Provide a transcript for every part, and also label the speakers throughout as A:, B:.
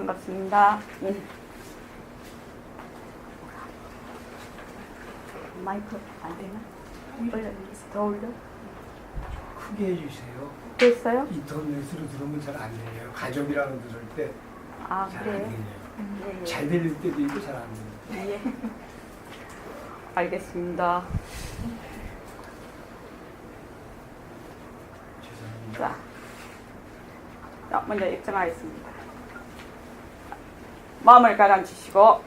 A: 반갑습니다. 마이크 안 되나? 더 올려?
B: 크게 해주세요.
A: 됐어요?
B: 인터넷으로 들으면 잘 안 들려요. 가족이랑 들을 때
A: 아,
B: 잘 안
A: 그래요?
B: 들려요.
A: 예,
B: 잘 들릴 때도 있고 잘 안 들려요.
A: 예. 알겠습니다.
B: 죄송합니다.
A: 자, 먼저 입장하겠습니다. 마음을 가라앉히시고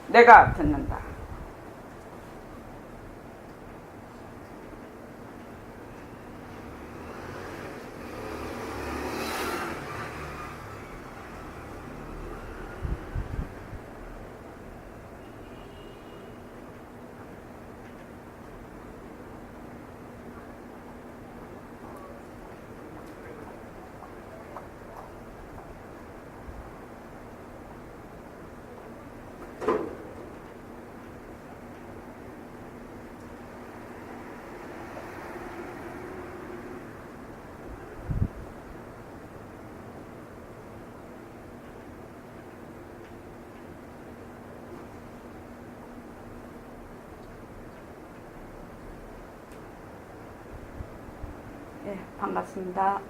A: 내가 듣는다. 예, 반갑습니다.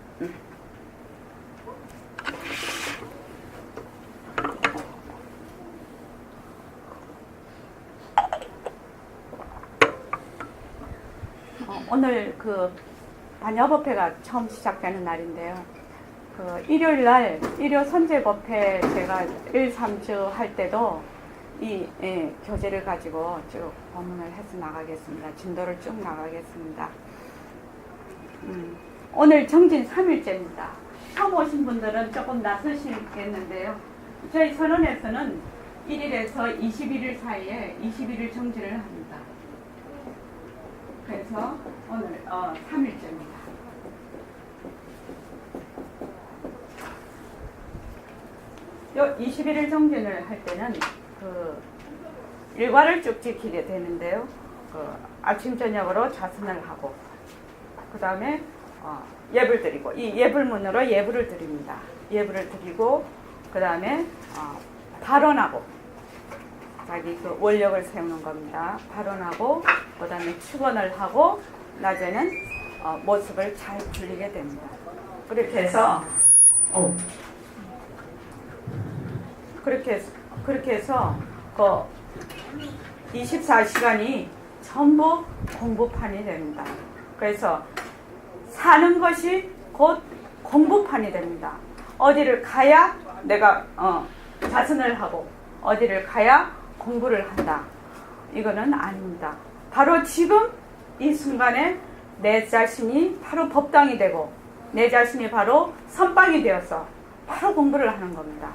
A: 오늘 그 반야법회가 처음 시작되는 날인데요. 그 일요일 날 일요 선제법회 제가 1, 3주 할 때도 이 교재를 가지고 쭉 법문을 해서 나가겠습니다. 진도를 쭉 나가겠습니다. 오늘 정진 3일째입니다. 처음 오신 분들은 조금 낯서시겠는데요. 저희 선언에서는 1일에서 21일 사이에 21일 정진을 합니다. 그래서 오늘 3일째입니다. 요 21일 정진을 할 때는 그 일과를 쭉 지키게 되는데요. 그 아침 저녁으로 자선을 하고 그 다음에 예불 드리고 이 예불문으로 예불을 드립니다. 예불을 드리고 그 다음에 발언하고 자기 그 원력을 세우는 겁니다. 발언하고 그 다음에 축원을 하고 낮에는 모습을 잘 굴리게 됩니다. 그렇게 해서 그렇게 해서 그 24시간이 전부 공부판이 됩니다. 그래서 사는 것이 곧 공부판이 됩니다. 어디를 가야 내가 자선을 하고 어디를 가야 공부를 한다. 이거는 아닙니다. 바로 지금 이 순간에 내 자신이 바로 법당이 되고 내 자신이 바로 선방이 되어서 바로 공부를 하는 겁니다.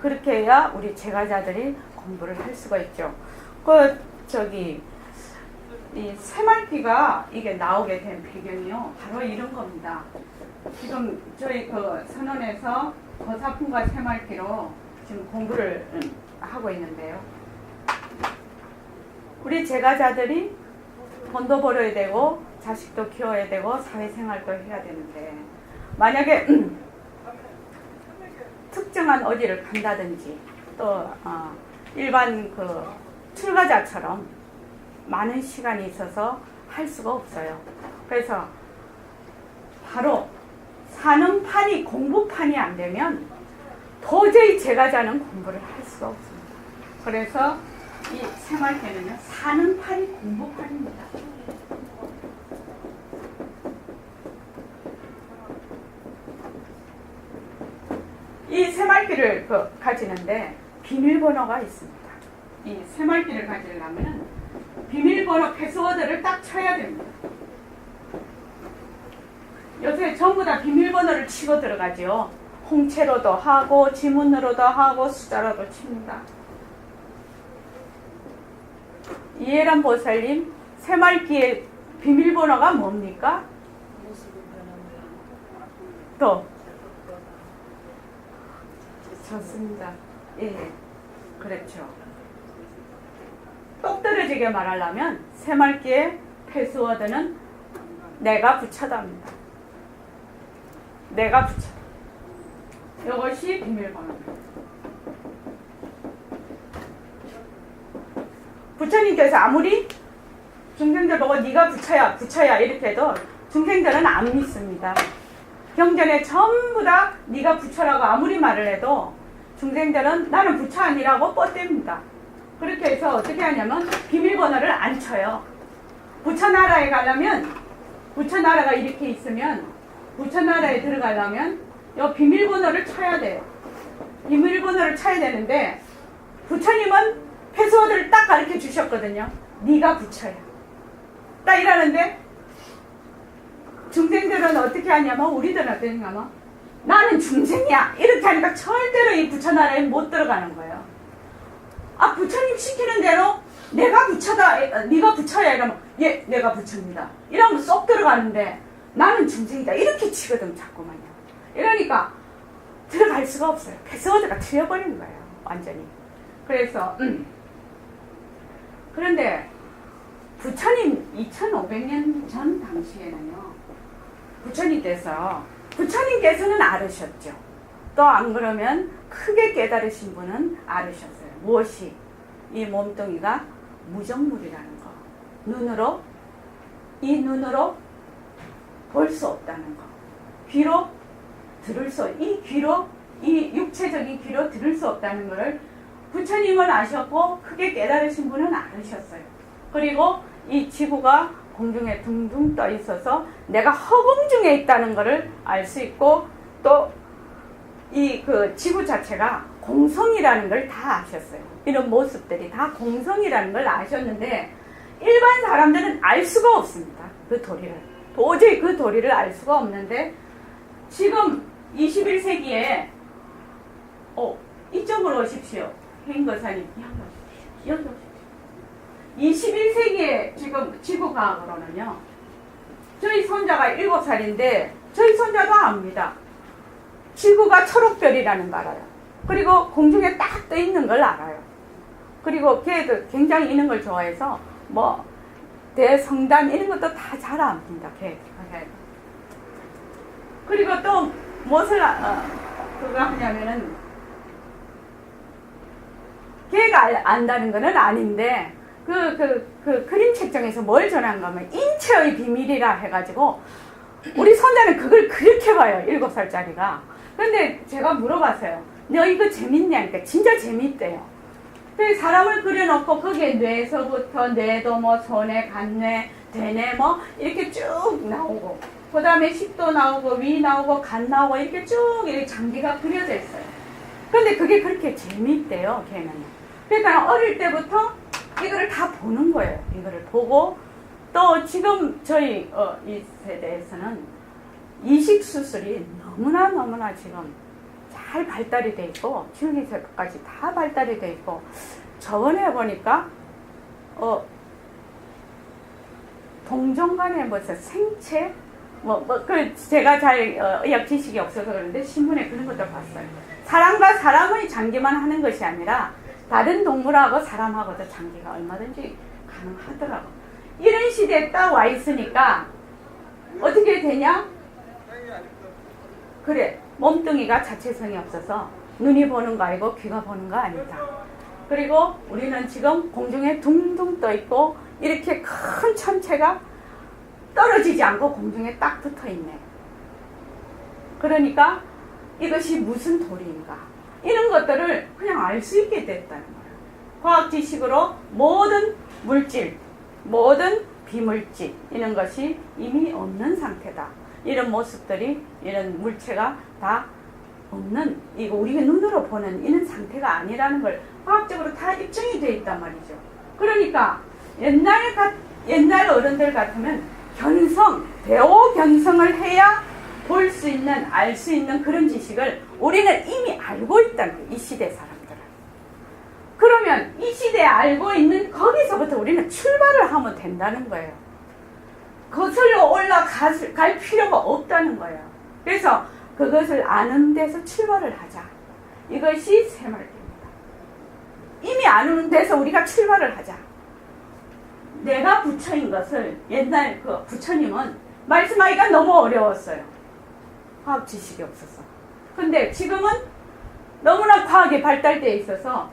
A: 그렇게 해야 우리 제가자들이 공부를 할 수가 있죠. 이 새말귀가 이게 나오게 된 배경이요. 바로 이런 겁니다. 지금 저희 그 선언에서 거사품과 새말귀로 지금 공부를 하고 있는데요. 우리 제가자들이 돈도 벌어야 되고 자식도 키워야 되고 사회생활도 해야 되는데 만약에 특정한 어디를 간다든지 또 일반 그 출가자처럼 많은 시간이 있어서 할 수가 없어요. 그래서 바로 사는 판이 공부판이 안 되면 도저히 제가자는 공부를 할 수가 없습니다. 그래서 이 생활계는요 사는 판이 공부판입니다. 이 새말귀를 가지는데 비밀번호가 있습니다. 이 새말귀를 가지려면 비밀번호 패스워드를 딱 쳐야 됩니다. 요새 전부 다 비밀번호를 치고 들어가죠. 홍채로도 하고 지문으로도 하고 숫자로도 칩니다. 이해란 보살님, 새말귀의 비밀번호가 뭡니까? 또 좋습니다. 예, 그렇죠. 똑 떨어지게 말하려면 새말귀의 패스워드는 내가 부처답니다. 내가 부처. 이것이 비밀번호입니다. 부처님께서 아무리 중생들 보고 네가 부처야 이렇게 해도 중생들은 안 믿습니다. 경전에 전부 다 네가 부처라고 아무리 말을 해도 중생들은 나는 부처 아니라고 뻗댑니다. 그렇게 해서 어떻게 하냐면 비밀번호를 안 쳐요. 부처나라에 가려면 부처나라가 이렇게 있으면 부처나라에 들어가려면 이 비밀번호를 쳐야 돼요. 비밀번호를 쳐야 되는데 부처님은 패스워드를 딱 가르쳐 주셨거든요. 네가 부처야. 딱 이러는데 중생들은 어떻게 하냐면 우리들은 어떻게 하냐면 나는 중생이야 이렇게 하니까 절대로 이 부처나라에 못 들어가는 거예요. 아 부처님 시키는 대로 내가 부처다 네가 부처야 이러면 예 내가 부처입니다 이러면 쏙 들어가는데 나는 중생이다 이렇게 치거든 자꾸만요. 이러니까 들어갈 수가 없어요. 패스워드가 틀려버린 거예요 완전히. 그래서 그런데 부처님 2500년 전 당시에는요 부처님께서는 알으셨죠. 또 안 그러면 크게 깨달으신 분은 알으셨어요. 무엇이? 이 몸뚱이가 무정물이라는 거. 이 눈으로 볼 수 없다는 거. 귀로 들을 수, 이 육체적인 귀로 들을 수 없다는 것을 부처님은 아셨고 크게 깨달으신 분은 알으셨어요. 그리고 이 지구가 공중에 둥둥 떠 있어서 내가 허공 중에 있다는 것을 알 수 있고 또 이 그 지구 자체가 공성이라는 걸 다 아셨어요. 이런 모습들이 다 공성이라는 걸 아셨는데 일반 사람들은 알 수가 없습니다. 그 도리를. 도저히 그 도리를 알 수가 없는데 지금 21세기에 이쪽으로 오십시오. 행거사님 여기 오십시오. 21세기에 지금 지구과학으로는요. 저희 손자가 7살인데 저희 손자도 압니다. 지구가 초록별이라는 걸 알아요. 그리고 공중에 딱 떠 있는 걸 알아요. 그리고 걔도 굉장히 이런 걸 좋아해서 뭐 대성단 이런 것도 다 잘 압니다. 걔. 그리고 또 무엇을 그거 하냐면은 걔가 안다는 거는 아닌데 그 그림책정에서 뭘 전한 거면 인체의 비밀이라 해가지고 우리 손자는 그걸 그렇게 봐요. 7살짜리가. 근데 제가 물어봤어요. 너 이거 재밌냐니까 진짜 재밌대요. 사람을 그려놓고 거기에 뇌에서부터 뇌도 뭐 소뇌, 간뇌, 대뇌 뭐 이렇게 쭉 나오고 그 다음에 식도 나오고 위 나오고 간 나오고 이렇게 쭉 이렇게 장기가 그려져 있어요. 근데 그게 그렇게 재밌대요. 걔는. 그러니까 어릴 때부터 이거를 다 보는 거예요. 이거를 보고 또 지금 저희 이 세대에서는 이식 수술이 너무나 지금 잘 발달이 돼 있고 줄기세포까지 다 발달이 돼 있고 저번에 보니까 동종간의 무슨 생체 그 제가 잘 의학 지식이 없어서 그런데 신문에 그런 것도 봤어요. 사람과 사람의 장기만 하는 것이 아니라 다른 동물하고 사람하고도 장기가 얼마든지 가능하더라고. 이런 시대에 딱 와 있으니까 어떻게 되냐? 그래, 몸뚱이가 자체성이 없어서 눈이 보는 거 아니고 귀가 보는 거 아니다. 그리고 우리는 지금 공중에 둥둥 떠 있고 이렇게 큰 천체가 떨어지지 않고 공중에 딱 붙어 있네. 그러니까 이것이 무슨 도리인가? 이런 것들을 그냥 알 수 있게 됐다는 거예요. 과학 지식으로 모든 물질, 모든 비물질 이런 것이 이미 없는 상태다. 이런 모습들이 이런 물체가 다 없는 이거 우리가 눈으로 보는 이런 상태가 아니라는 걸 과학적으로 다 입증이 되어 있단 말이죠. 그러니까 옛날 어른들 같으면 대오견성을 해야 볼 수 있는, 알 수 있는 그런 지식을 우리는 이미 알고 있다는 거예요. 이 시대 사람들은. 그러면 이 시대에 알고 있는 거기서부터 우리는 출발을 하면 된다는 거예요. 거슬러 올라갈 필요가 없다는 거예요. 그래서 그것을 아는 데서 출발을 하자. 이것이 새말기입니다. 이미 아는 데서 우리가 출발을 하자. 내가 부처인 것을 옛날 부처님은 말씀하기가 너무 어려웠어요. 과학 지식이 없어서. 근데 지금은 너무나 과학이 발달되어 있어서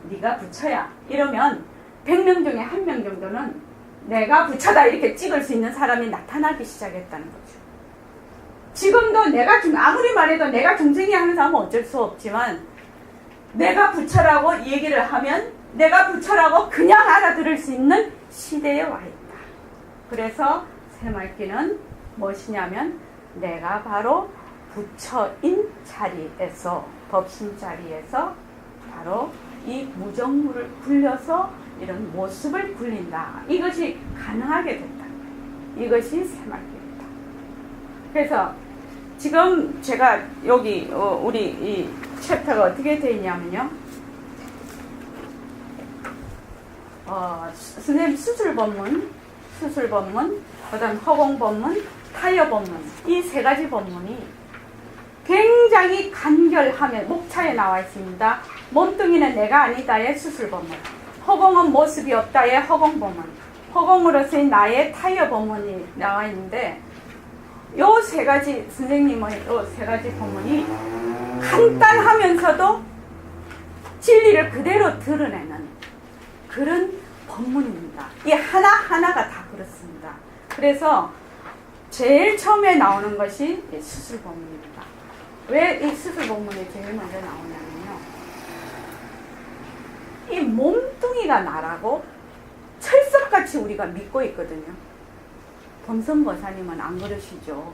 A: 네가 부처야 이러면 100명 중에 1명 정도는 내가 부처다 이렇게 찍을 수 있는 사람이 나타나기 시작했다는 거죠. 지금도 내가 아무리 말해도 내가 중생이 하는 사람은 어쩔 수 없지만 내가 부처라고 얘기를 하면 내가 부처라고 그냥 알아들을 수 있는 시대에 와 있다. 그래서 새말기는 무엇이냐면 내가 바로 부처인 자리에서 법신 자리에서 바로 이 무정무를 굴려서 이런 모습을 굴린다. 이것이 가능하게 됐다. 이것이 새말기입니다. 그래서 지금 제가 여기 우리 이 챕터가 어떻게 되어 있냐면요. 선생님 수술법문, 그다음 허공법문, 타협법문 이 세 가지 법문이 굉장히 간결하면 목차에 나와 있습니다. 몸뚱이는 내가 아니다의 수술법문, 허공은 모습이 없다의 허공법문, 허공으로서의 나의 타협법문이 나와 있는데 요 세 가지 선생님의 요 세 가지 법문이 간단하면서도 진리를 그대로 드러내는 그런 법문입니다. 이 하나하나가 다 그렇습니다. 그래서 제일 처음에 나오는 것이 수술법문입니다. 왜 이 수술법문이 제일 먼저 나오냐면요. 이 몸뚱이가 나라고 철석같이 우리가 믿고 있거든요. 범선거사님은 안 그러시죠?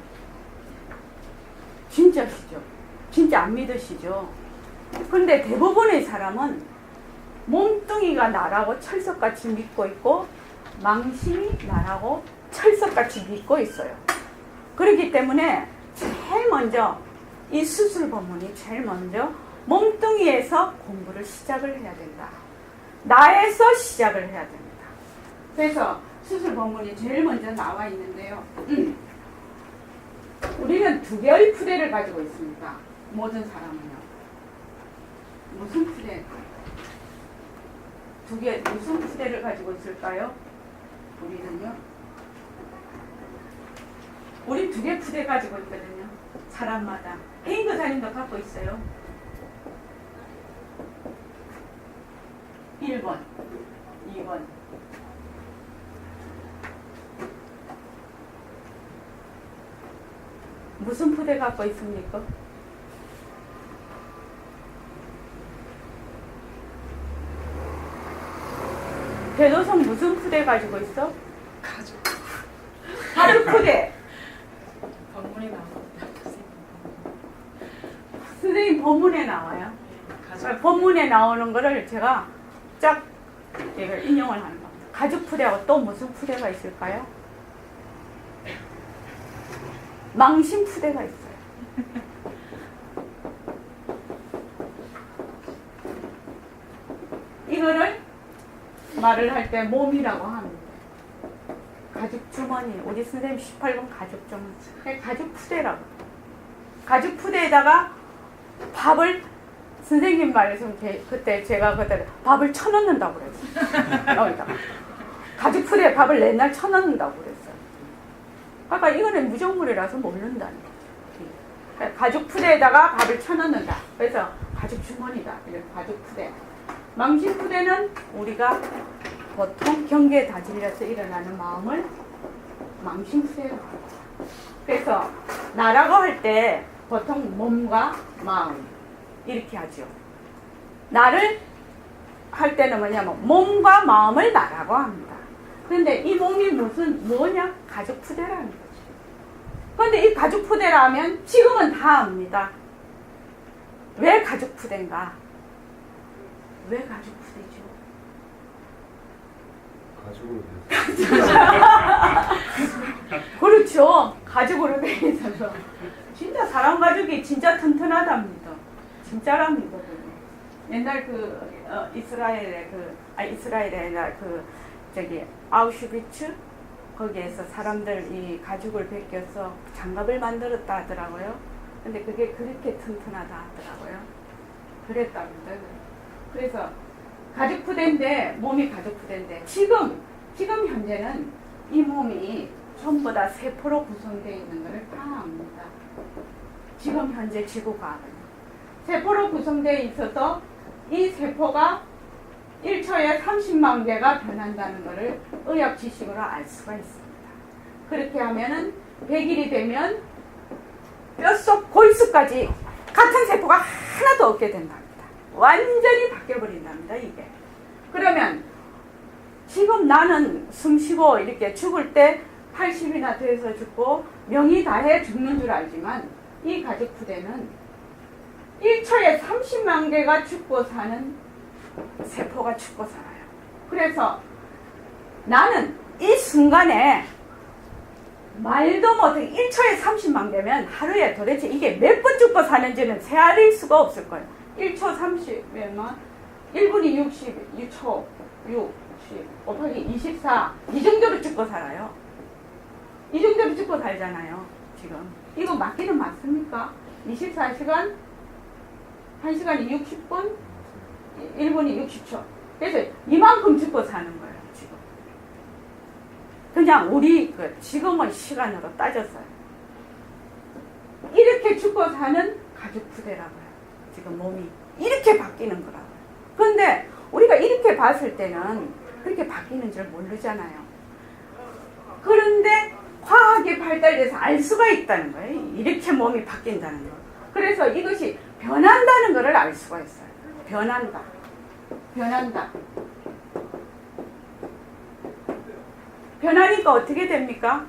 A: 진짜시죠? 진짜 안 믿으시죠? 근데 대부분의 사람은 몸뚱이가 나라고 철석같이 믿고 있고 망심이 나라고 철석같이 믿고 있어요. 그렇기 때문에 제일 먼저 이 수술법문이 제일 먼저 몸뚱이에서 공부를 시작을 해야 된다. 나에서 시작을 해야 됩니다. 그래서 수술법문이 제일 먼저 나와 있는데요. 우리는 두 개의 푸대를 가지고 있습니다. 모든 사람은요. 무슨 푸대? 무슨 푸대를 가지고 있을까요? 우리는요. 우리 두 개 푸대 가지고 있거든요. 사람마다. 행거사님도 갖고 있어요. 1번, 2번. 무슨 푸대 갖고 있습니까? 대도성 무슨 푸대 가지고 있어? 가죽 푸대.
C: 법문에 나옵니다.
A: 선생님 법문에 나와요. 법문에 나오는 거를 제가 쫙 이걸 인용을 하는 겁니다. 가죽 푸대하고 또 무슨 푸대가 있을까요? 망신 푸대가 있어요. 이거를 말을 할 때 몸이라고 합니다. 가죽 주머니, 우리 선생님 18번 가죽 주머니, 가죽 푸대라고. 가죽 푸대에다가 밥을 선생님 말해서 그때 제가 그때 밥을 쳐넣는다고 그랬어요. 여기다가 가죽 푸대에 밥을 맨날 쳐넣는다고 그랬어요. 그러니까 이거는 무정물이라서 모른다는 거죠. 가죽 푸대에다가 밥을 쳐넣는다. 그래서 가죽 주머니다. 가죽 푸대. 망신 푸대는 우리가 보통 경계에 다질려서 일어나는 마음을 망신 푸대라고 합니다. 그래서 나라고 할 때 보통 몸과 마음 이렇게 하죠. 나를 할 때는 뭐냐면 몸과 마음을 나라고 합니다. 그런데 이 몸이 뭐냐? 가죽 푸대라는 거죠. 그런데 이 가죽 푸대라면 지금은 다 압니다. 왜 가죽 푸대인가? 왜 가죽 푸대죠?
D: 가죽으로
A: 그렇죠. 가죽으로 되어 있어서 진짜 사람 가죽이 진짜 튼튼하답니다. 진짜랍니다. 옛날 이스라엘의 아우슈비츠 거기에서 사람들 이 가죽을 벗겨서 장갑을 만들었다 하더라고요. 근데 그게 그렇게 튼튼하다 하더라고요. 그랬답니다. 그래서 가죽 푸대인데 몸이 가죽 푸대인데 지금 현재는 이 몸이 전부 다 세포로 구성되어 있는 것을 다 압니다. 지금 현재 지구과학은요. 세포로 구성되어 있어서 이 세포가 1초에 30만 개가 변한다는 것을 의학 지식으로 알 수가 있습니다. 그렇게 하면은 100일이 되면 뼛속 골수까지 같은 세포가 하나도 없게 된답니다. 완전히 바뀌어버린답니다, 이게. 그러면 지금 나는 숨쉬고 이렇게 죽을 때 80이나 돼서 죽고 명이 다해 죽는 줄 알지만 이 가죽 부대는 1초에 30만 개가 죽고 사는 세포가 죽고 살아요. 그래서 나는 이 순간에 말도 못해 1초에 30만 개면 하루에 도대체 이게 몇 번 죽고 사는지는 세알릴 수가 없을 거예요. 1초 30이면 1분이 60, 6초 60 곱하기 24 이 정도로 죽고 살아요. 이 정도로 죽고 살잖아요. 지금 이거 맞기는 맞습니까? 24시간 1시간이 60분 1분이 60초 그래서 이만큼 죽고 사는 거예요. 지금 그냥 우리 지금의 시간으로 따졌어요. 이렇게 죽고 사는 가죽 부대라고요. 지금 몸이 이렇게 바뀌는 거라고요. 그런데 우리가 이렇게 봤을 때는 그렇게 바뀌는 줄 모르잖아요. 그런데 과학이 발달돼서 알 수가 있다는 거예요. 이렇게 몸이 바뀐다는 거. 그래서 이것이 변한다는 것을 알 수가 있어요. 변한다. 변한다. 변하니까 어떻게 됩니까?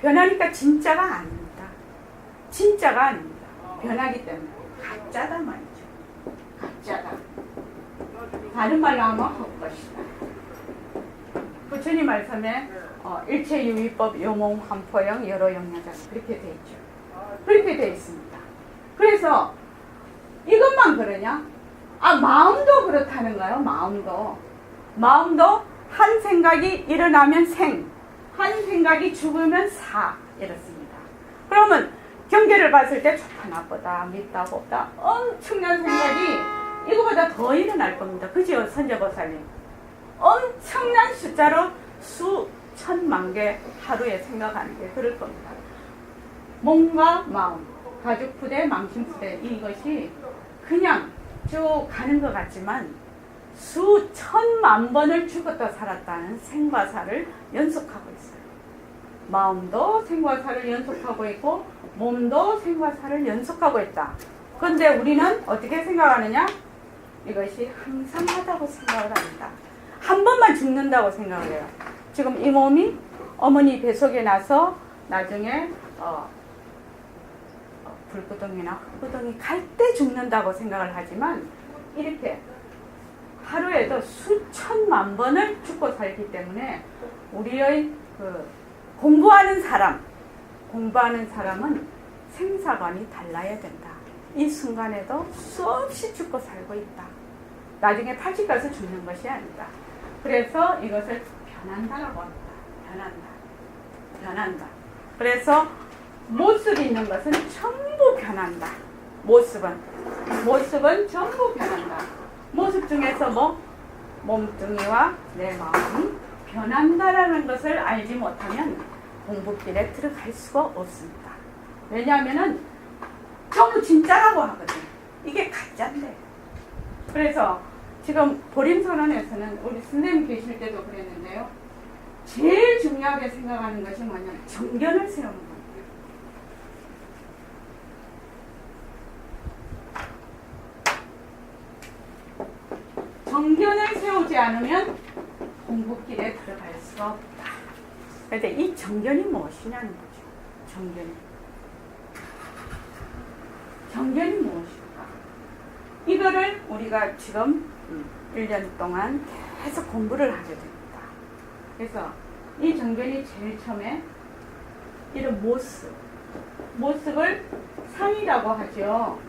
A: 변하니까 진짜가 아닙니다. 진짜가 아닙니다. 변하기 때문에 가짜다 말이죠. 가짜다. 다른 말로 하면 헛것이다. 부처님 말씀에 일체유의법 요몽환포형 여러 영야자 그렇게 돼 있죠. 그렇게 돼 있습니다. 그래서 이것만 그러냐? 마음도 그렇다는가요? 마음도 한 생각이 일어나면 생, 한 생각이 죽으면 사 이렇습니다. 그러면 경계를 봤을 때 좋다 나쁘다 밉다 곱다 엄청난 생각이 이거보다 더 일어날 겁니다. 그죠 선제보살님? 엄청난 숫자로 수천만 개 하루에 생각하는 게 그럴 겁니다. 몸과 마음, 가죽부대, 망신부대 이것이 그냥 쭉 가는 것 같지만 수천만 번을 죽었다 살았다는 생과사를 연속하고 있어요. 마음도 생과사를 연속하고 있고 몸도 생과사를 연속하고 있다. 그런데 우리는 어떻게 생각하느냐? 이것이 항상 하다고 생각을 합니다. 한 번만 죽는다고 생각을 해요. 지금 이 몸이 어머니 뱃속에 나서 나중에 불구덩이나 흙구덩이 갈 때 죽는다고 생각을 하지만 이렇게 하루에도 수천만 번을 죽고 살기 때문에 우리의 공부하는 사람은 생사관이 달라야 된다. 이 순간에도 수없이 죽고 살고 있다. 나중에 80 가서 죽는 것이 아니다. 그래서 이것을 변한다라고 합니다. 변한다. 그래서 모습이 있는 것은 전부 변한다. 모습은 전부 변한다. 모습 중에서 몸뚱이와 내 마음이 변한다라는 것을 알지 못하면 공부길에 들어갈 수가 없습니다. 왜냐하면은 전부 진짜라고 하거든. 이게 가짜인데. 그래서 지금 보림선언에서는 우리 선생님 계실 때도 그랬는데요. 제일 중요하게 생각하는 것이 뭐냐면 정견을 세우는 겁니다. 정견을 세우지 않으면 공부길에 들어갈 수가 없다. 그런데 이 정견이 무엇이냐는 거죠. 정견이 무엇일까? 이거를 우리가 지금 1년 동안 계속 공부를 하게 됩니다. 그래서 이 정견이 제일 처음에 이런 모습을 상이라고 하죠.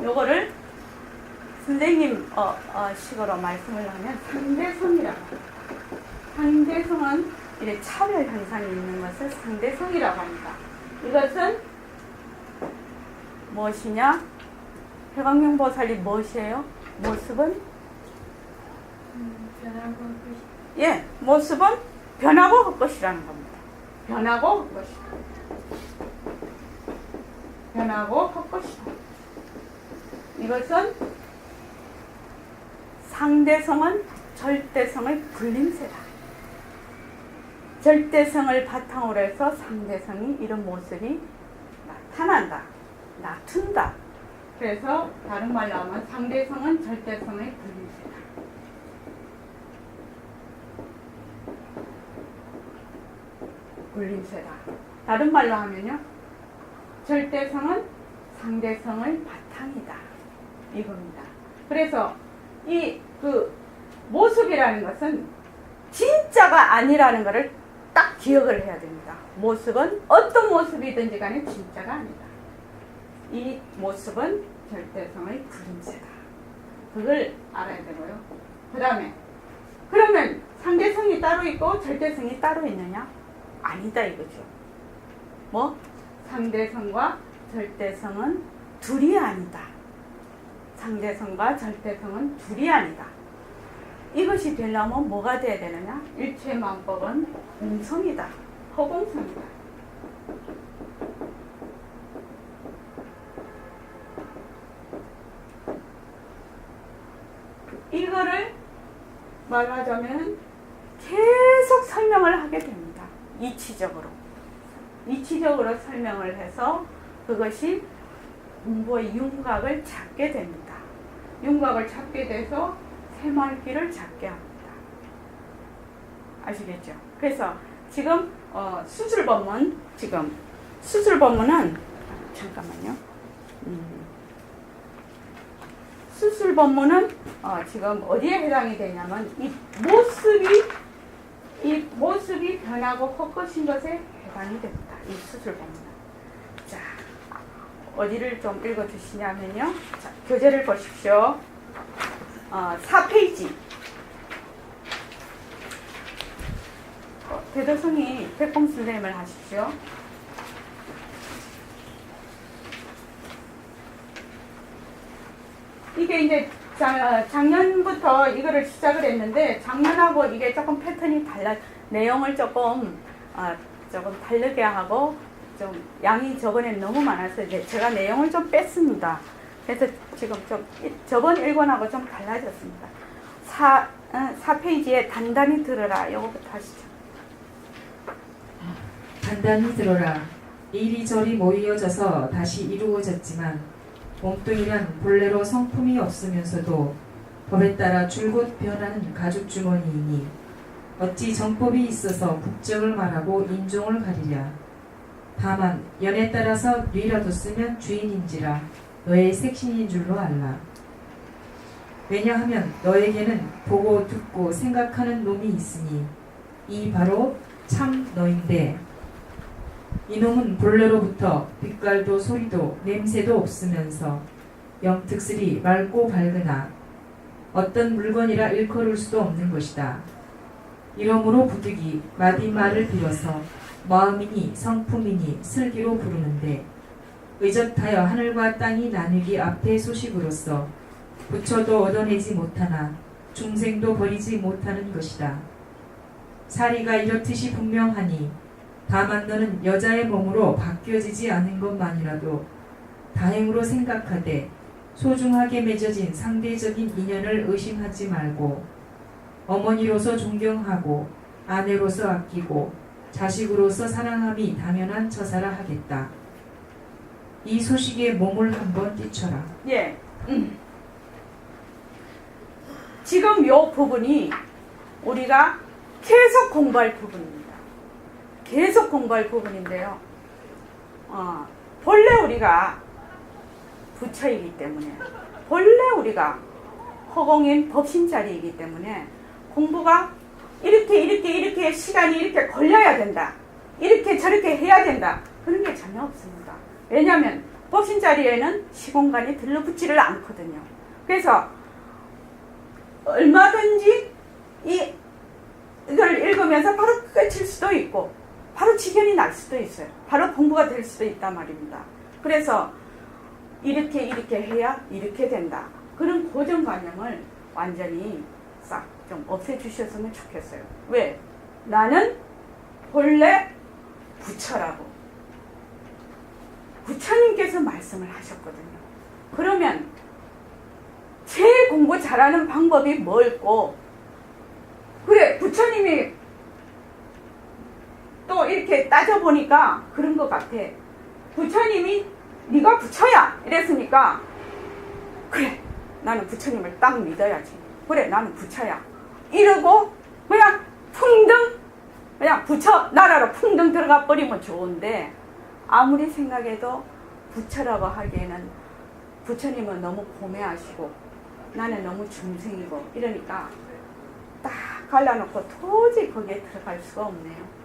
A: 요거를 선생님 식으로 말씀을 하면 상대성이라고 합니다. 상대성은 이렇게 차별 현상이 있는 것을 상대성이라고 합니다. 이것은 무엇이냐? 회광명 보살이 무엇이에요? 모습은?
C: 변하고 헛것이.
A: 예, 모습은 변하고 헛것이라는 겁니다. 변하고 헛것이다. 변하고 헛것이다. 이것은 상대성은 절대성의 불림세다. 절대성을 바탕으로 해서 상대성이 이런 모습이 나타난다. 나툰다. 그래서 다른 말로 하면 상대성은 절대성의 불림세다. 불림세다. 다른 말로 하면요. 절대성은 상대성의 바탕이다. 이겁니다. 그래서 이 모습이라는 것은 진짜가 아니라는 것을 딱 기억을 해야 됩니다. 모습은 어떤 모습이든지 간에 진짜가 아니다. 이 모습은 절대성의 불임세다. 그걸 알아야 되고요. 그 다음에 그러면 상대성이 따로 있고 절대성이 따로 있느냐? 아니다 이거죠. 뭐? 상대성과 절대성은 둘이 아니다. 상대성과 절대성은 둘이 아니다. 이것이 되려면 뭐가 돼야 되느냐? 일체만법은 공성이다. 허공성이다. 이거를 말하자면 계속 설명을 하게 됩니다. 이치적으로 설명을 해서 그것이 공부의 윤곽을 찾게 됩니다. 윤곽을 찾게 돼서 새말길을 찾게 합니다. 아시겠죠? 그래서 지금 수술법문은 잠깐만요. 수술법문은 지금 어디에 해당이 되냐면 이 모습이 변하고 헛것인 것에 해당이 됩니다. 이 수술법문은. 자, 어디를 좀 읽어주시냐면요. 자, 교재를 보십시오. 4페이지. 대도성이 백봉 선생님을 하십시오. 이게 이제 작년부터 이거를 시작을 했는데 작년하고 이게 조금 패턴이 달라, 내용을 조금 다르게 하고 좀 양이 저번에 너무 많아서 이제 제가 내용을 좀 뺐습니다. 그래서 지금 좀 저번 1권하고 좀 달라졌습니다. 4페이지에 단단히 들어라. 이거부터 하시죠.
D: 단단히 들어라. 이리저리 모이어져서 다시 이루어졌지만 몸뚱이란 본래로 성품이 없으면서도 법에 따라 줄곧 변하는 가죽주머니이니 어찌 정법이 있어서 국적을 말하고 인종을 가리랴. 다만 연에 따라서 뉘라도 쓰면 주인인지라 너의 색신인 줄로 알라. 왜냐하면 너에게는 보고 듣고 생각하는 놈이 있으니 이 바로 참 너인데 이놈은 본래로부터 빛깔도 소리도 냄새도 없으면서 영특스리 맑고 밝으나 어떤 물건이라 일컬을 수도 없는 것이다. 이러므로 부득이 마디말을 빌어서 마음이니 성품이니 슬기로 부르는데 의젓하여 하늘과 땅이 나뉘기 앞에 소식으로서 부처도 얻어내지 못하나 중생도 버리지 못하는 것이다. 사리가 이렇듯이 분명하니 다만 너는 여자의 몸으로 바뀌어지지 않은 것만이라도 다행으로 생각하되 소중하게 맺어진 상대적인 인연을 의심하지 말고 어머니로서 존경하고 아내로서 아끼고 자식으로서 사랑함이 당연한 처사라 하겠다. 이 소식에 몸을 한번 띄쳐라.
A: 예. 지금 요 부분이 우리가 계속 공부할 부분입니다. 계속 공부할 부분인데요. 본래 우리가 부처이기 때문에, 본래 우리가 허공인 법신자리이기 때문에 공부가 이렇게 시간이 이렇게 걸려야 된다. 이렇게 저렇게 해야 된다. 그런 게 전혀 없습니다. 왜냐하면 법신자리에는 시공간이 들러붙지를 않거든요. 그래서 얼마든지 이걸 읽으면서 바로 끝일 수도 있고 바로 직연이 날 수도 있어요. 바로 공부가 될 수도 있단 말입니다. 그래서 이렇게 해야 이렇게 된다. 그런 고정관념을 완전히 싹 좀 없애주셨으면 좋겠어요. 왜? 나는 본래 부처라고. 부처님께서 말씀을 하셨거든요. 그러면 제일 공부 잘하는 방법이 뭘고? 그래, 부처님이 또 이렇게 따져보니까 그런 것 같아. 부처님이 네가 부처야 이랬으니까 그래, 나는 부처님을 딱 믿어야지. 그래, 나는 부처야 이러고 그냥 풍덩 그냥 부처 나라로 풍덩 들어가 버리면 좋은데, 아무리 생각해도 부처라고 하기에는 부처님은 너무 고매하시고 나는 너무 중생이고 이러니까 딱 갈라놓고 도저히 거기에 들어갈 수가 없네요.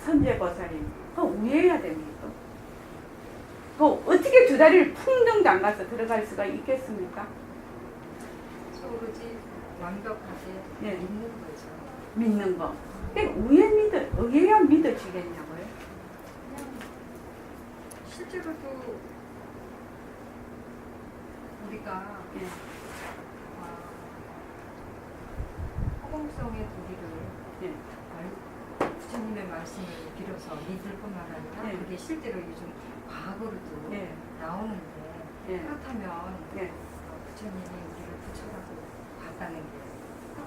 A: 선제보살님, 그거 우회해야 됩니다. 그 어떻게 두 다리를 풍덩 담가서 들어갈 수가 있겠습니까?
C: 오로지 완벽하게
A: 네.
C: 믿는 거죠.
A: 믿는 거. 의해야 믿어지겠냐고요?
C: 그냥 실제로도 우리가
A: 예.
C: 허공성의 도리를
A: 예.
C: 부처님의 말씀을 빌어서 믿을 뿐만 아니라
A: 예.
C: 그게 실제로 요즘 과거로도
A: 예.
C: 나오는데
A: 예.
C: 그렇다면
A: 예.
C: 부처님이 우리를 부처라고 봤다는 게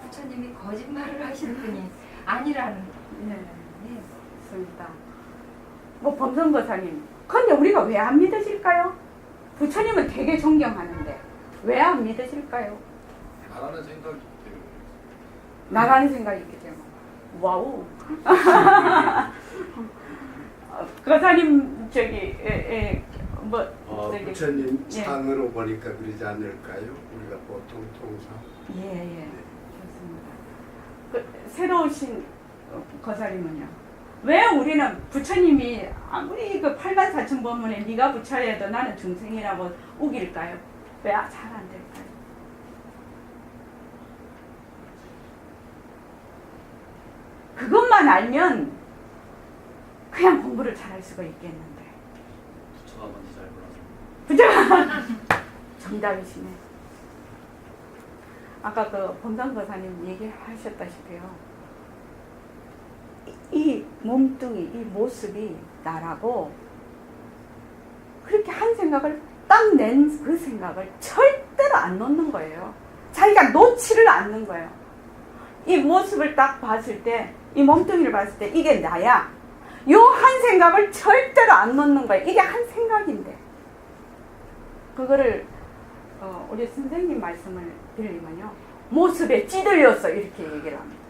C: 부처님이 거짓말을 하시는 분이 아니라는
A: 네.
C: 네.
A: 맞습니다. 뭐 범선거사님, 근데 우리가 왜 안 믿어질까요? 부처님은 되게 존경하는데 왜 안 믿어질까요?
E: 나라는 생각이 때문에.
A: 나라는 생각이 있기 때문에. 와우. 거사님
F: 부처님
A: 예.
F: 상으로 보니까 그러지 않을까요? 우리가 보통 통상.
A: 예. 좋습니다. 새로 오신 거사님은요? 왜 우리는 부처님이 아무리 그 84,000법문에 네가 부처여도 나는 중생이라고 우길까요? 왜 잘 안 될까요? 그것만 알면 그냥 공부를 잘할 수가 있겠는데.
E: 부처가 뭔지 잘 몰라서.
A: 부처가 정답이시네. 아까 그 범상거사님 얘기하셨다시피요. 이 몸뚱이, 이 모습이 나라고 그렇게 한 생각을 딱 낸 그 생각을 절대로 안 놓는 거예요. 자기가 놓지를 않는 거예요. 이 모습을 딱 봤을 때, 이 몸뚱이를 봤을 때 이게 나야. 요 한 생각을 절대로 안 놓는 거예요. 이게 한 생각인데. 그거를 우리 선생님 말씀을 들으면요. 모습에 찌들려서 이렇게 얘기를 합니다.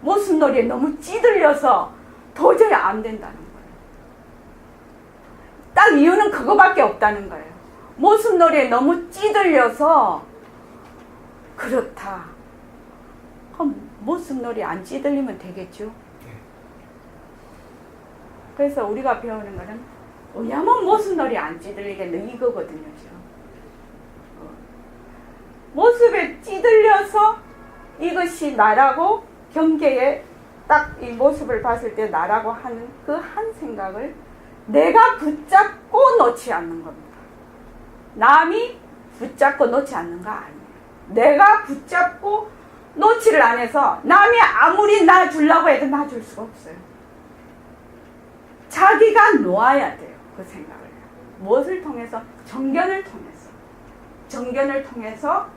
A: 모습놀이에 너무 찌들려서 도저히 안 된다는 거예요. 딱 이유는 그거밖에 없다는 거예요. 모습놀이에 너무 찌들려서 그렇다. 그럼 모습놀이 안 찌들리면 되겠죠. 그래서 우리가 배우는 거는 왜냐면 모습놀이 안 찌들리겠네 이거거든요. 지금. 모습에 찌들려서 이것이 나라고 경계에 딱 이 모습을 봤을 때 나라고 하는 그 한 생각을 내가 붙잡고 놓지 않는 겁니다. 남이 붙잡고 놓지 않는 거 아니에요. 내가 붙잡고 놓지를 안 해서 남이 아무리 놔주려고 해도 놔줄 수가 없어요. 자기가 놓아야 돼요. 그 생각을. 무엇을 통해서? 정견을 통해서. 정견을 통해서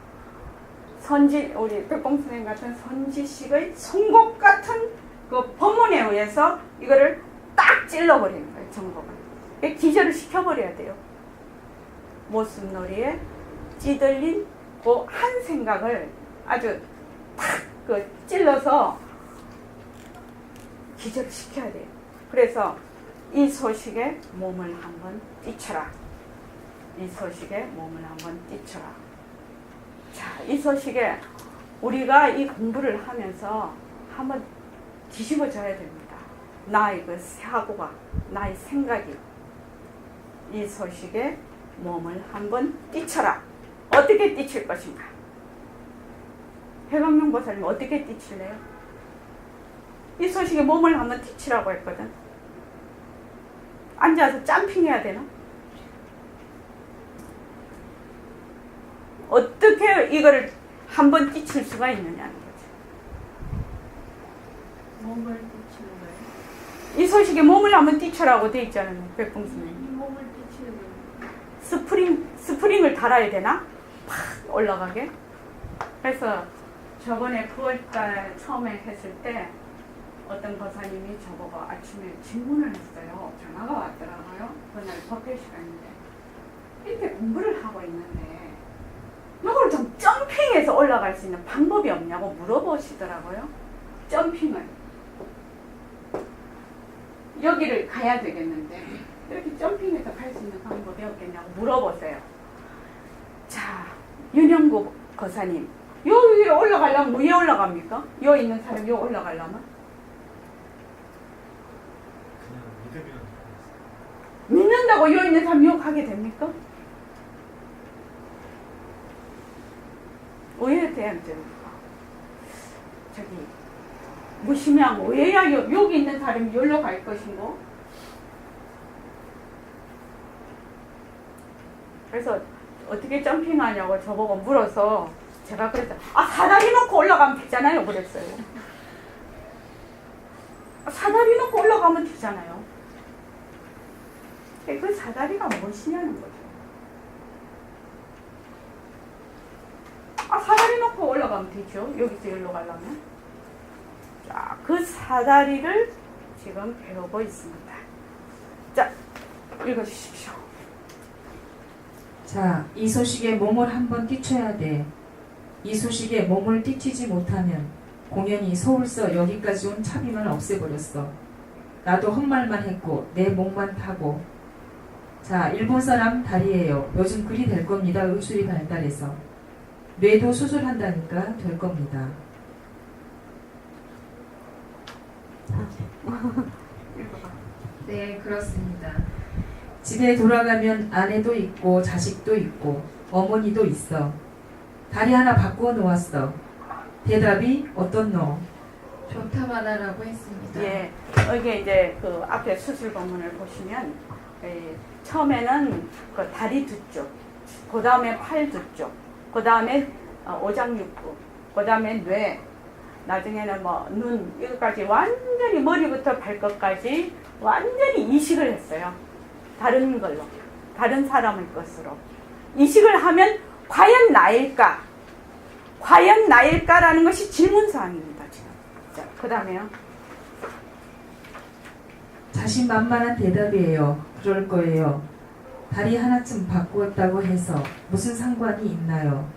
A: 우리 백봉 선생님 같은 선지식의 송곳 같은 그 법문에 의해서 이거를 딱 찔러버리는 거예요, 정법을. 기절을 시켜버려야 돼요. 모습놀이에 찌들린 그 한 생각을 아주 탁 그 찔러서 기절을 시켜야 돼요. 그래서 이 소식에 몸을 한번 뛰쳐라. 이 소식에 몸을 한번 뛰쳐라. 자, 이 소식에 우리가 이 공부를 하면서 한번 뒤집어져야 됩니다. 나의 그 사고가, 나의 생각이 이 소식에 몸을 한번 뛰쳐라. 어떻게 뛰칠 것인가? 해광용 보살님 어떻게 뛰칠래요? 이 소식에 몸을 한번 뛰치라고 했거든. 앉아서 점핑해야 되나? 어떻게 이거를 한번 뛰칠 수가 있느냐는 거죠.
C: 몸을 뛰치는 거예요?
A: 이 소식에 몸을 한번 뛰쳐라고 돼 있잖아요. 백봉스님.
C: 몸을 비치는
A: 스프링을 달아야 되나? 팍 올라가게. 그래서 저번에 9월달 처음에 했을 때 어떤 거사님이 저보고 아침에 질문을 했어요. 전화가 왔더라고요. 그날 법회 시간인데 이렇게 공부를 하고 있는데 이걸 좀 점핑해서 올라갈 수 있는 방법이 없냐고 물어보시더라고요. 점핑을 여기를 가야 되겠는데 이렇게 점핑해서 갈 수 있는 방법이 없겠냐고 물어보세요. 자, 윤영구 거사님, 요 위에 올라가려면 위에 올라갑니까? 요 있는 사람이 요 올라가려면?
G: 그냥 믿으면
A: 믿는다고 요 있는 사람이 요 가게 됩니까? 왜 돼야 됩니까? 저기 무심양 왜야 여기 있는 사람이 여기로 갈 것이고? 그래서 어떻게 점핑하냐고 저보고 물어서 제가 그랬어요. 사다리 놓고 올라가면 되잖아요. 그랬어요. 사다리 놓고 올라가면 되잖아요. 그 사다리가 무엇이냐는 거죠. 사다리 놓고 올라가면 되죠. 여기서 여기로 가려면. 자, 그 사다리를 지금 배우고 있습니다. 자, 읽어주십시오.
D: 자, 이 소식에 몸을 한번 뛰쳐야 돼. 이 소식에 몸을 뛰치지 못하면 공연히 서울서 여기까지 온 차비만 없애버렸어. 나도 헛말만 했고 내 목만 타고. 자, 일본 사람 다리예요. 요즘 그리 될 겁니다. 의술이 발달해서. 뇌도 수술한다니까 될 겁니다.
C: 네, 그렇습니다.
D: 집에 돌아가면 아내도 있고 자식도 있고 어머니도 있어. 다리 하나 바꾸어 놓았어. 대답이 어떻노?
C: 좋다마다라고 했습니다.
A: 예, 여기 이제 그 앞에 수술 본문을 보시면 처음에는 그 다리 두 쪽, 그 다음에 팔 두 쪽, 그 다음에 오장육부, 그 다음에 뇌, 나중에는 뭐 눈, 이것까지 완전히 머리부터 발끝까지 완전히 이식을 했어요. 다른 걸로, 다른 사람의 것으로. 이식을 하면 과연 나일까? 과연 나일까라는 것이 질문사항입니다. 지금. 자, 그 다음에요.
D: 자신만만한 대답이에요. 그럴 거예요. 다리 하나쯤 바꾸었다고 해서 무슨 상관이 있나요?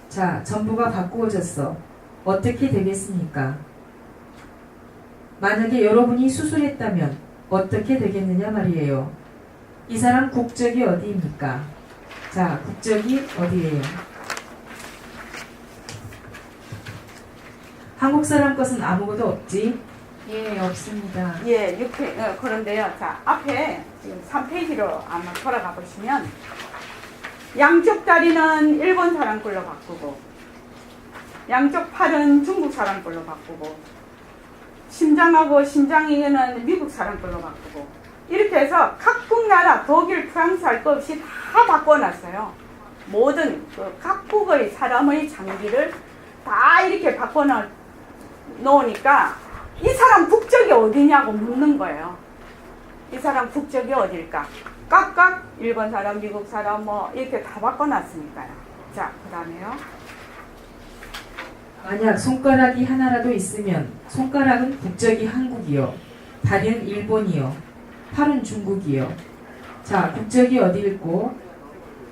D: 자, 전부가 바꾸어졌어. 어떻게 되겠습니까? 만약에 여러분이 수술했다면 어떻게 되겠느냐 말이에요. 이 사람 국적이 어디입니까? 자, 국적이 어디예요? 한국 사람 것은 아무것도 없지?
C: 예, 없습니다.
A: 예, 6페, 그런데요. 자, 앞에 지금 3페이지로 아마 돌아가 보시면 양쪽 다리는 일본 사람 걸로 바꾸고 양쪽 팔은 중국 사람 걸로 바꾸고 심장하고 심장이는 미국 사람 걸로 바꾸고 이렇게 해서 각국 나라 독일, 프랑스 할 것 없이 다 바꿔놨어요. 모든 그 각국의 사람의 장기를 다 이렇게 바꿔놓으니까 이 사람 국적이 어디냐고 묻는 거예요. 이 사람 국적이 어딜까? 각각 일본 사람, 미국 사람 뭐 이렇게 다 바꿔놨으니까요. 자, 그 다음에요.
D: 만약 손가락이 하나라도 있으면 손가락은 국적이 한국이요. 다리는 일본이요. 팔은 중국이요. 자, 국적이 어디일고?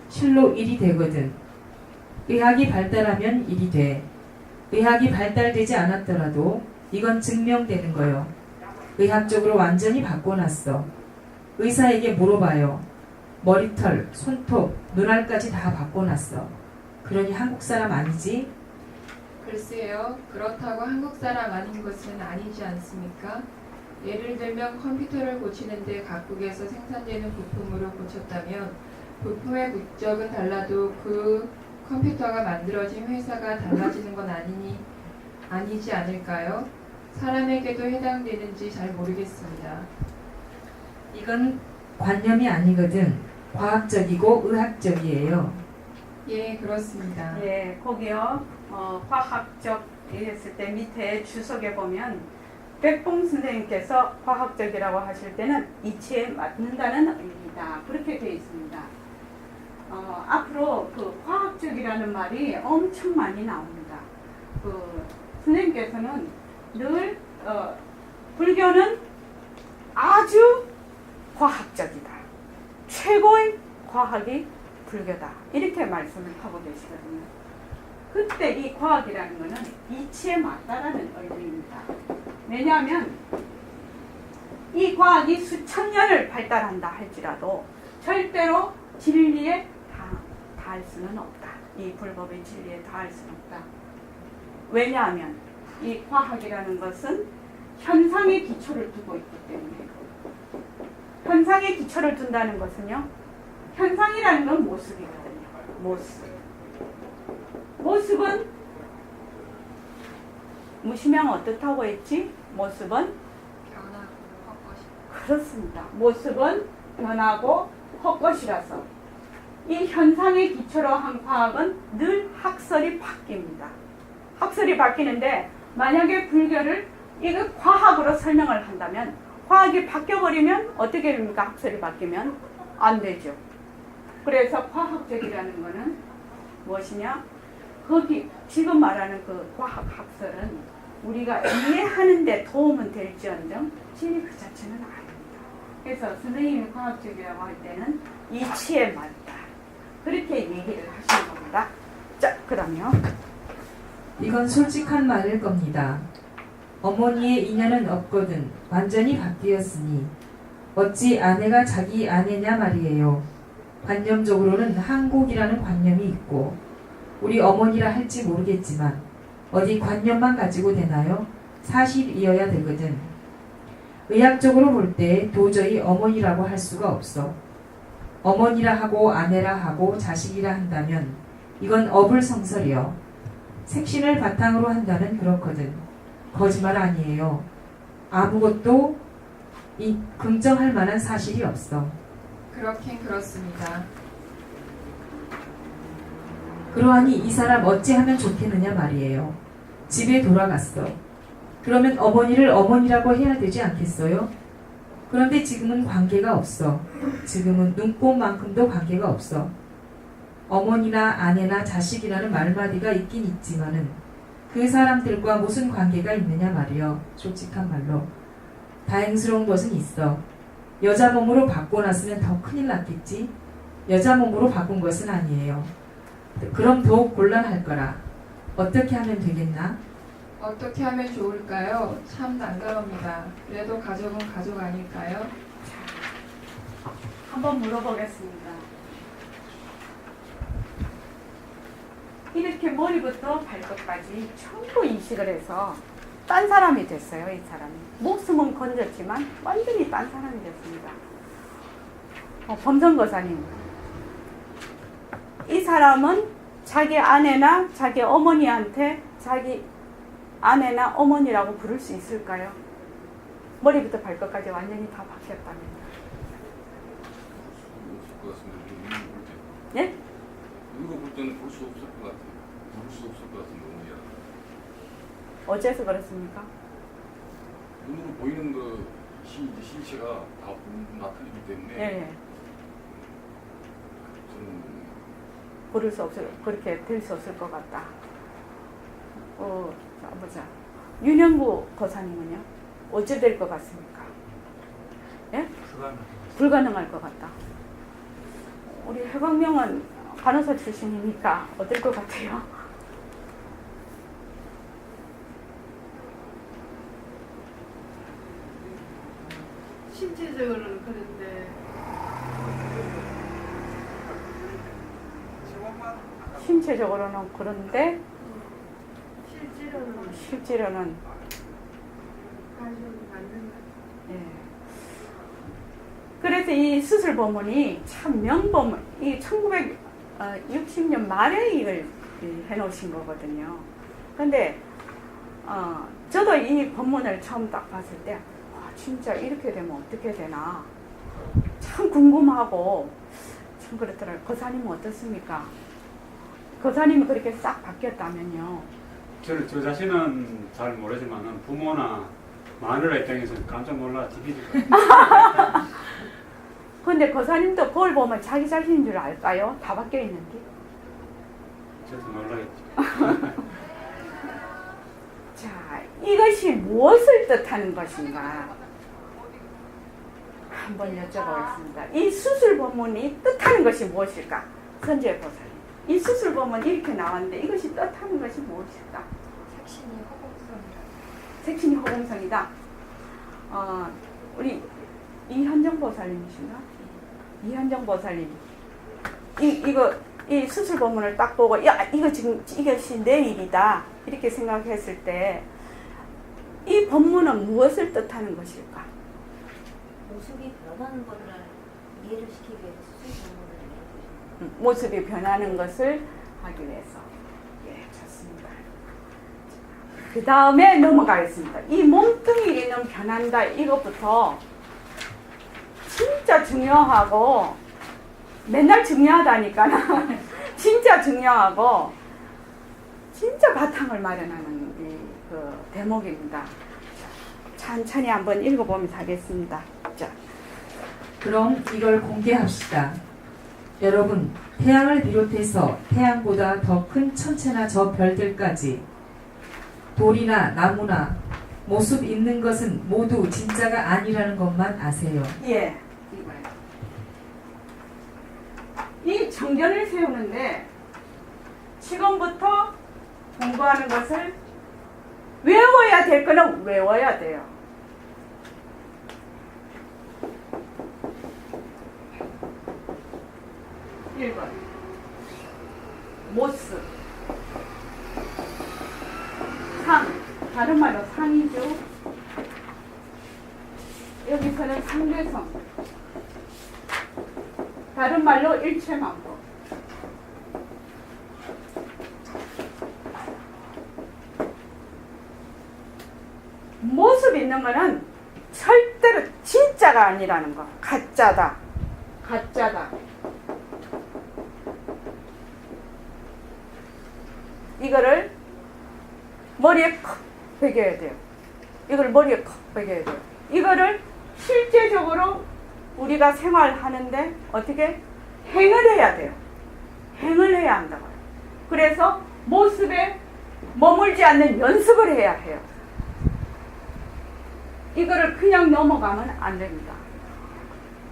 D: 실로 일이 되거든. 의학이 발달하면 일이 돼. 의학이 발달되지 않았더라도 이건 증명되는 거요. 의학적으로 완전히 바꿔놨어. 의사에게 물어봐요. 머리털, 손톱, 눈알까지 다 바꿔놨어. 그러니 한국 사람 아니지?
C: 글쎄요, 그렇다고 한국 사람 아닌 것은 아니지 않습니까? 예를 들면 컴퓨터를 고치는데 각국에서 생산되는 부품으로 고쳤다면 부품의 국적은 달라도 그 컴퓨터가 만들어진 회사가 달라지는 건 아니지 않을까요? 사람에게도 해당되는지 잘 모르겠습니다.
D: 이건 관념이 아니거든. 과학적이고 의학적이에요.
C: 예, 그렇습니다.
A: 예, 거기요. 과학적 이랬을 때 밑에 주석에 보면 백봉 선생님께서 과학적이라고 하실 때는 이치에 맞는다는 의미다. 그렇게 되어 있습니다. 앞으로 그 과학적이라는 말이 엄청 많이 나옵니다. 그 선생님께서는 늘 불교는 아주 과학적이다. 최고의 과학이 불교다. 이렇게 말씀을 하고 계시거든요. 그때 이 과학이라는 것은 이치에 맞다라는 의미입니다. 왜냐하면 이 과학이 수천 년을 발달한다 할지라도 절대로 진리에 닿을 수는 없다. 이 불법의 진리에 닿을 수는 없다. 왜냐하면 이 과학이라는 것은 현상의 기초를 두고 있기 때문에. 현상의 기초를 둔다는 것은요, 현상이라는 건 모습이거든요. 모습은 무심양 어떻다고 했지? 모습은
C: 변하고 헛것이.
A: 그렇습니다. 모습은 변하고 헛것이라서 이 현상의 기초로 한 과학은 늘 학설이 바뀝니다. 학설이 바뀌는데 만약에 불교를 이거 과학으로 설명을 한다면 과학이 바뀌어버리면 어떻게 됩니까? 학설이 바뀌면 안 되죠. 그래서 과학적이라는 것은 무엇이냐? 거기 지금 말하는 그 과학 학설은 우리가 이해하는 데 도움은 될지언정 진리 그 자체는 아닙니다. 그래서 선생님이 과학적이라고 할 때는 이치에 맞다. 그렇게 얘기를 하시는 겁니다. 자, 그러면
D: 이건 솔직한 말일 겁니다. 어머니의 인연은 없거든 완전히 바뀌었으니 어찌 아내가 자기 아내냐 말이에요. 관념적으로는 한국이라는 관념이 있고 우리 어머니라 할지 모르겠지만 어디 관념만 가지고 되나요? 사실이어야 되거든. 의학적으로 볼 때 도저히 어머니라고 할 수가 없어. 어머니라 하고 아내라 하고 자식이라 한다면 이건 어불성설이요. 색신을 바탕으로 한다면 그렇거든. 거짓말 아니에요. 아무것도 긍정할 만한 사실이 없어.
H: 그렇긴 그렇습니다.
D: 그러하니 이 사람 어찌하면 좋겠느냐 말이에요. 집에 돌아갔어. 그러면 어머니를 어머니라고 해야 되지 않겠어요? 그런데 지금은 관계가 없어. 지금은 눈꼽만큼도 관계가 없어. 어머니나 아내나 자식이라는 말마디가 있긴 있지만은 그 사람들과 무슨 관계가 있느냐 말이요. 솔직한 말로. 다행스러운 것은 있어. 여자 몸으로 바꿔놨으면 더 큰일 났겠지. 여자 몸으로 바꾼 것은 아니에요. 그럼 더욱 곤란할 거라. 어떻게 하면 되겠나?
H: 어떻게 하면 좋을까요? 참 난감합니다. 그래도 가족은 가족 아닐까요?
A: 한번 물어보겠습니다. 이렇게 머리부터 발끝까지 전부 이식을 해서 딴 사람이 됐어요. 이 사람이. 목숨은 건졌지만 완전히 딴 사람이 됐습니다. 범선거사님, 이 사람은 자기 아내나 자기 어머니한테 자기 아내나 어머니라고 부를 수 있을까요? 머리부터 발끝까지 완전히 다 바뀌었다면.
E: 없을 것 같은데 이거 볼 때.
A: 예?
E: 이거 볼 때는 볼 수 없을 것 같아요. 볼 수 없을 것 같은데 어머니야.
A: 어째서 그렇습니까?
E: 눈으로 보이는 그 실체가 다 틀리기 때문에
A: 예.
E: 저는
A: 부를 수 없을, 그렇게 될 수 없을 것 같다. 자, 보자. 윤영구 거사님은요? 어찌 될 것 같습니까? 예? 불가능할 것 같다. 우리 해광명은 간호사 출신이니까 어떨 것 같아요?
I: 신체적으로는 그런데
A: 신체적으로는 그런데 실제로는
I: 가족이 맞는
A: 예. 그래서 이 수술 법문이 참 명법문, 이 1960년 말에 이걸 해놓으신 거거든요. 근데 저도 이 법문을 처음 딱 봤을 때 진짜 이렇게 되면 어떻게 되나 참 궁금하고 참 그렇더라고요. 거사님은 어떻습니까? 거사님이 그렇게 싹 바뀌었다면요.
J: 저는 저 자신은 잘 모르지만은 부모나 마누라 입장에서는 깜짝 놀라 뒤집을 거야.
A: 근데 거사님도 거울 보면 자기 자신인 줄 알까요? 다 바뀌어 있는데.
J: 저도 놀라겠죠.
A: 자, 이것이 무엇을 뜻하는 것인가? 한번 여쭤보겠습니다. 이 수술 본문이 뜻하는 것이 무엇일까? 선재 보살님. 이 수술 본문 이렇게 나왔는데 이것이 뜻하는 것이 무엇일까?
C: 색신이 허공성이라.
A: 색신이 허공성이다. 우리 이현정 보살님이신가? 이현정 보살님. 이 수술 본문을 딱 보고, 야, 이거 지금 이것이 내 일이다. 이렇게 생각했을 때, 이 본문은 무엇을 뜻하는 것일까?
K: 모습이 변하는 것을 이해를 시키기 위해서 수술 부분을
A: 모습이 변하는 것을 하기 위해서. 예, 좋습니다. 그 다음에 넘어가겠습니다. 이 몸뚱이는 변한다. 이것부터 진짜 중요하고, 맨날 중요하다니까. 진짜 중요하고, 진짜 바탕을 마련하는 그 대목입니다. 천천히 한번 읽어보면서 하겠습니다. 자.
D: 그럼 이걸 공개합시다. 여러분, 태양을 비롯해서 태양보다 더 큰 천체나 저 별들까지 돌이나 나무나 모습 있는 것은 모두 진짜가 아니라는 것만 아세요.
A: 예. 이 정견을 세우는데 지금부터 공부하는 것을 외워야 될 거는 외워야 돼요. (1번) 모습. 상. 다른 말로 상이죠. 여기서는 상대성. 다른 말로 일체만법. 모습 있는 거는 절대로 진짜가 아니라는 거. 가짜다. 가짜다. 이거를 머리에 콕 베겨야 돼요. 이걸 머리에 콕 베겨야 돼요. 이거를 실제적으로 우리가 생활하는데 어떻게 행을 해야 돼요. 행을 해야 한다고요. 그래서 모습에 머물지 않는 연습을 해야 해요. 이거를 그냥 넘어가면 안 됩니다.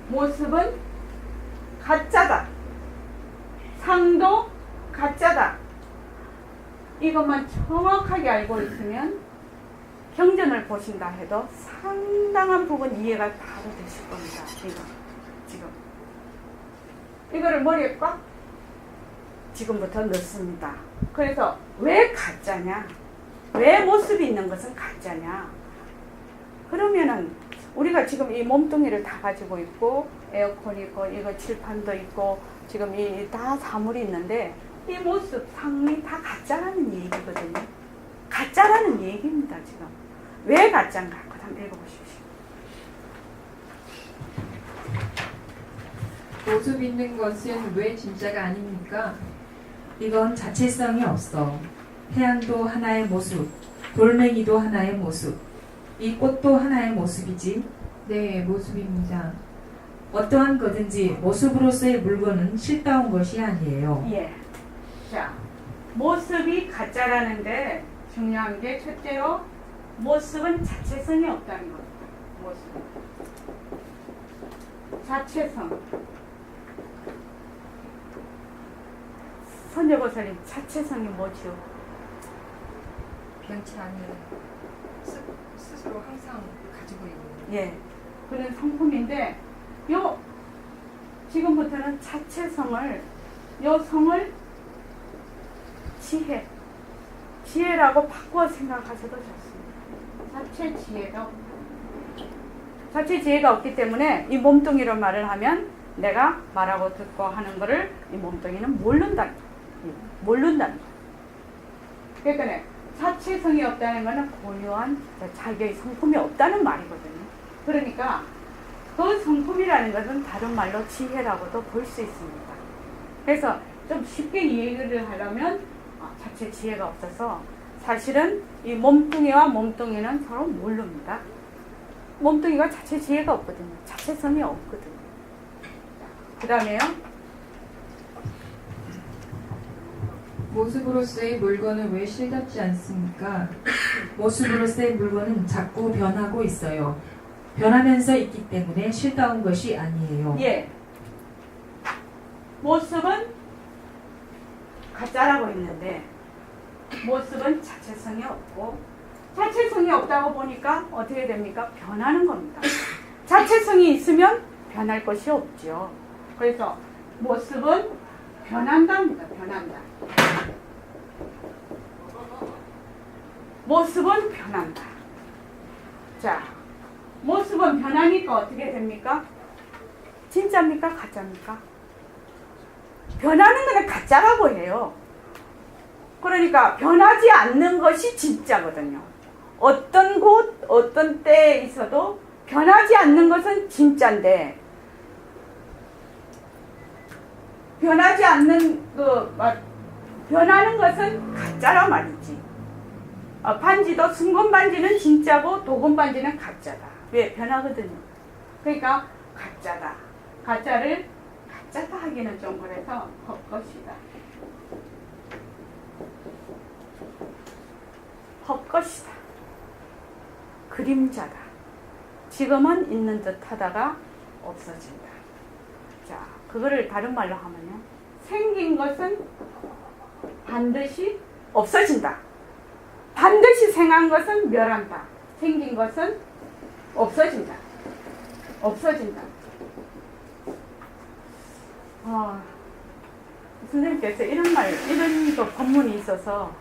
A: 모습은 가짜다. 상도 가짜다. 이것만 정확하게 알고 있으면 경전을 보신다 해도 상당한 부분 이해가 바로 되실 겁니다. 지금 이거를 머리에 꽉 지금부터 넣습니다. 그래서 왜 가짜냐? 왜 모습이 있는 것은 가짜냐? 그러면은 우리가 지금 이 몸뚱이를 다 가지고 있고 에어컨이 있고 이거 칠판도 있고 지금 이 다 사물이 있는데 이 모습 상이 다 가짜라는 얘기거든요. 가짜라는 얘기입니다. 지금 왜 가짜인가? 그거 한번 읽어보십시오.
H: 모습 있는 것은 왜 진짜가 아닙니까?
D: 이건 자체성이 없어. 태양도 하나의 모습, 돌멩이도 하나의 모습, 이 꽃도 하나의 모습이지.
H: 네, 모습입니다.
D: 어떠한 거든지 모습으로서의 물건은 실다운 것이 아니에요.
A: 예. 자, 모습이 가짜라는데 중요한 게 첫째로 모습은 자체성이 없다는 겁니다. 모습. 자체성. 선녀보살님, 자체성이 뭐죠?
C: 변치 않는 스스로 항상 가지고 있는.
A: 예. 그런 성품인데 요 지금부터는 자체성을 요 성을 지혜라고 바꿔 생각하셔도 좋습니다. 자체 지혜가 없기 때문에 이 몸뚱이로 말을 하면 내가 말하고 듣고 하는 거를 이 몸뚱이는 모른다는 거예요. 그러니까 자체성이 없다는 거는 고유한 자기의 성품이 없다는 말이거든요. 그러니까 그 성품이라는 것은 다른 말로 지혜라고도 볼 수 있습니다. 그래서 좀 쉽게 이해를 하려면 자체 지혜가 없어서 사실은 이 몸뚱이와 몸뚱이는 서로 모릅니다. 몸뚱이가 자체 지혜가 없거든요. 자체성이 없거든요. 그 다음에요.
D: 모습으로서의 물건은 왜 실답지 않습니까? 모습으로서의 물건은 자꾸 변하고 있어요. 변하면서 있기 때문에 실다운 것이 아니에요.
A: 예. 모습은 가짜라고 했는데 모습은 자체성이 없고 자체성이 없다고 보니까 어떻게 됩니까? 변하는 겁니다. 자체성이 있으면 변할 것이 없죠. 그래서 모습은 변한답니다. 변한다. 모습은 변한다. 자, 모습은 변하니까 어떻게 됩니까? 진짜입니까? 가짜입니까? 변하는 거는 가짜라고 해요. 그러니까 변하지 않는 것이 진짜거든요. 어떤 곳, 어떤 때에 있어도 변하지 않는 것은 진짜인데 변하지 않는 변하는 것은 가짜란 말이지. 반지도 순금 반지는 진짜고 도금 반지는 가짜다. 왜? 변하거든요. 그러니까 가짜다. 가짜를 가짜다 하기는 좀 그래서 헛것이다. 헛것이다. 그림자다. 지금은 있는 듯 하다가 없어진다. 자, 그거를 다른 말로 하면요. 생긴 것은 반드시 없어진다. 반드시 생한 것은 멸한다. 생긴 것은 없어진다. 없어진다. 선생님께서 이런 또 법문이 있어서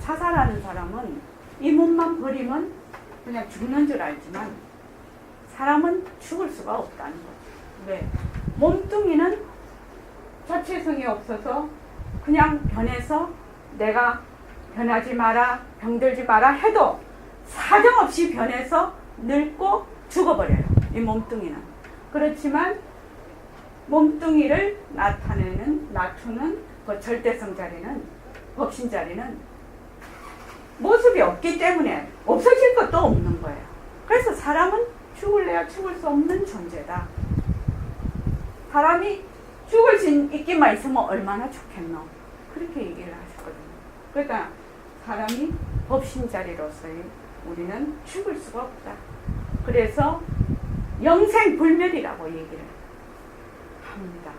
A: 자살하는 사람은 이 몸만 버리면 그냥 죽는 줄 알지만 사람은 죽을 수가 없다는 거죠. 왜? 몸뚱이는 자체성이 없어서 그냥 변해서 내가 변하지 마라, 병들지 마라 해도 사정없이 변해서 늙고 죽어버려요. 이 몸뚱이는. 그렇지만 몸뚱이를 낮추는 그 절대성 자리는, 법신 자리는 모습이 없기 때문에 없어질 것도 없는 거예요. 그래서 사람은 죽을래야 죽을 수 없는 존재다. 사람이 죽을 수 있기만 있으면 얼마나 좋겠노. 그렇게 얘기를 하셨거든요. 그러니까 사람이 법신 자리로서의 우리는 죽을 수가 없다. 그래서 영생불멸이라고 얘기를 합니다.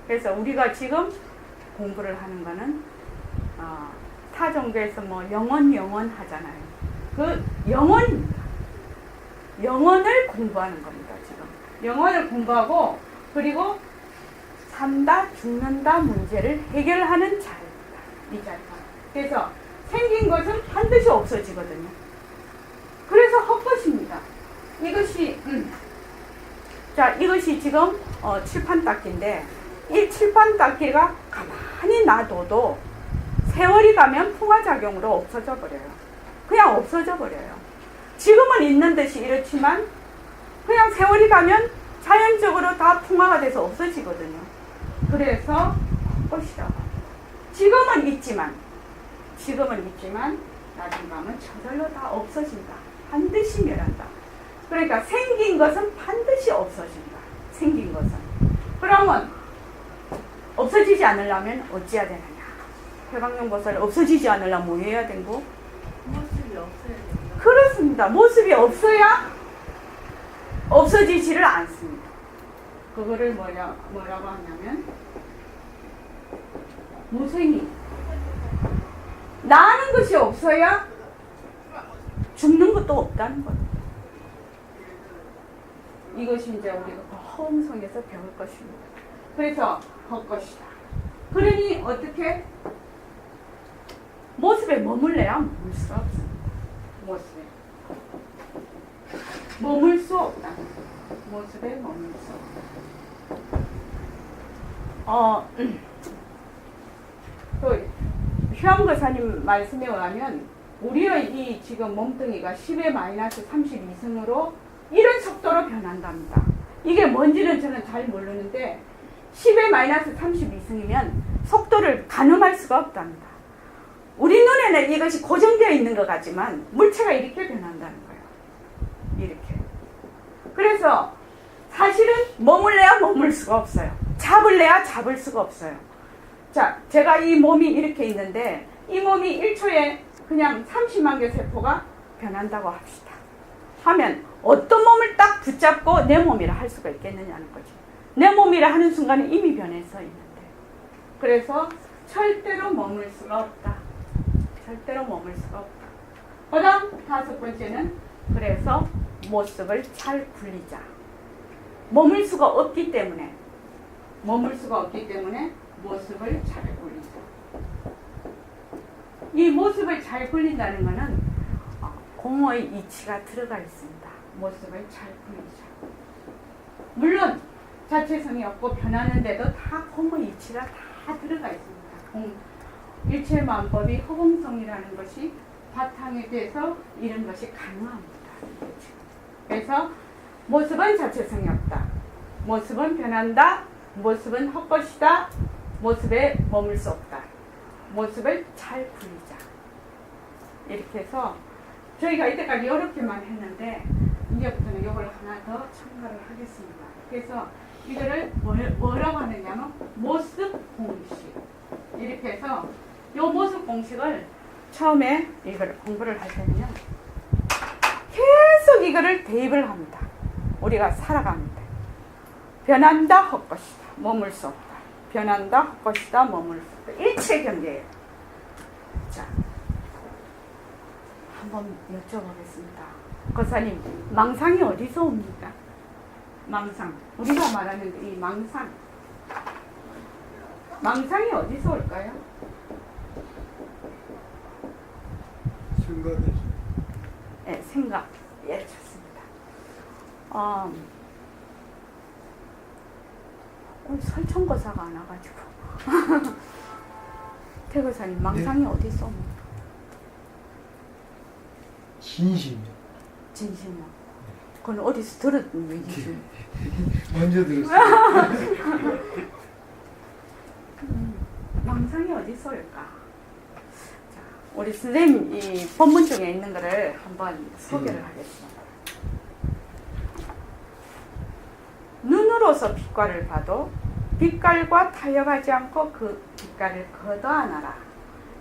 A: 그래서 우리가 지금 공부를 하는 거는 타 종교에서 영원 하잖아요. 그 영원입니다. 영원을 공부하는 겁니다. 지금 영원을 공부하고 그리고 산다 죽는다 문제를 해결하는 자리입니다. 이 자리가. 그래서 생긴 것은 반드시 없어지거든요. 그래서 헛것입니다. 이것이 이것이 지금 칠판 닦기인데 이 칠판 닦기가 가만히 놔둬도 세월이 가면 풍화작용으로 없어져 버려요. 그냥 없어져 버려요. 지금은 있는 듯이 이렇지만 그냥 세월이 가면 자연적으로 다 풍화가 돼서 없어지거든요. 그래서 헛것이라고. 지금은 있지만 나중 가면 저절로 다 없어진다. 반드시 멸한다. 그러니까 생긴 것은 반드시 없어진다. 생긴 것은. 그러면 없어지지 않으려면 어찌해야 되느냐. 해방용보살 없어지지 않으려면 뭐 해야 되고?
I: 모습이 없어야 돼요.
A: 그렇습니다. 모습이 없어야 없어지지를 않습니다. 그거를 뭐라고 하냐면 무생이. 나는 것이 없어야 죽는 것도 없다는 거예요. 이것이 이제 우리가 허응성에서 배울 것입니다. 그래서 헛것이다. 그러니 어떻게 모습에 머물래야 머물 수 없습니다. 모습에 머물 수 없다. 모습에 머물 수 없다. 또 휴암거사님 말씀에 의하면 우리의 이 지금 몸뚱이가 10의 마이너스 32승으로 이런 속도로 변한답니다. 이게 뭔지는 저는 잘 모르는데 10의 마이너스 32승이면 속도를 가늠할 수가 없답니다. 우리 눈에는 이것이 고정되어 있는 것 같지만 물체가 이렇게 변한다는 거예요. 그래서 사실은 머물래야 머물 수가 없어요. 잡을래야 잡을 수가 없어요. 자, 제가 이 몸이 이렇게 있는데 이 몸이 1초에 그냥 30만 개 세포가 변한다고 합시다. 하면 어떤 몸을 딱 붙잡고 내 몸이라 할 수가 있겠느냐는 거지. 내 몸이라 하는 순간에 이미 변해서 있는데. 그래서 절대로 머물 수가 없다. 절대로 머물 수가 없다. 그 다음 5번째는 그래서 모습을 잘 굴리자. 머물 수가 없기 때문에 모습을 잘 굴리자. 이 모습을 잘 굴린다는 것은 공의 이치가 들어가 있습니다. 모습을 잘 굴리자. 물론 자체성이 없고 변하는데도 다 공의 이치가 다 들어가 있습니다. 일체만법이 허공성이라는 것이 바탕에 돼서 이런 것이 가능합니다. 그래서 모습은 자체성이 없다. 모습은 변한다. 모습은 헛것이다. 모습에 머물 수 없다. 모습을 잘 굴리자. 이렇게 해서 저희가 이때까지 이렇게만 했는데 이제부터는 이걸 하나 더 첨가를 하겠습니다. 그래서 이거를 뭐라고 하느냐면 모습 공식. 이렇게 해서 이 모습 공식을 처음에 이걸 공부를 할 때는요. 계속 이거를 대입을 합니다. 우리가 살아갑니다. 변한다, 헛것이다, 머물 수 없다. 변한다, 헛것이다, 머물 수 없다. 일체 경계예요. 자, 한번 여쭤보겠습니다. 거사님, 망상이 어디서 옵니까? 망상. 우리가 말하는 이 망상. 망상이 어디서 올까요?
F: 생각이죠.
A: 네, 생각. 예, 좋습니다. 설천거사가 안 와가지고. 태거사님, 망상이 어디서 옵니까?
B: 진심이요.
A: 진심이요. 그건 어디서 들었던 얘기지?
B: 먼저 들었어요.
A: 망상이 어디서 올까? 자, 우리 선생님 이 본문 중에 있는 거를 한번 소개를 하겠습니다. 눈으로서 빛깔을 봐도 빛깔과 타협하지 않고 그 빛깔을 걷어안아라.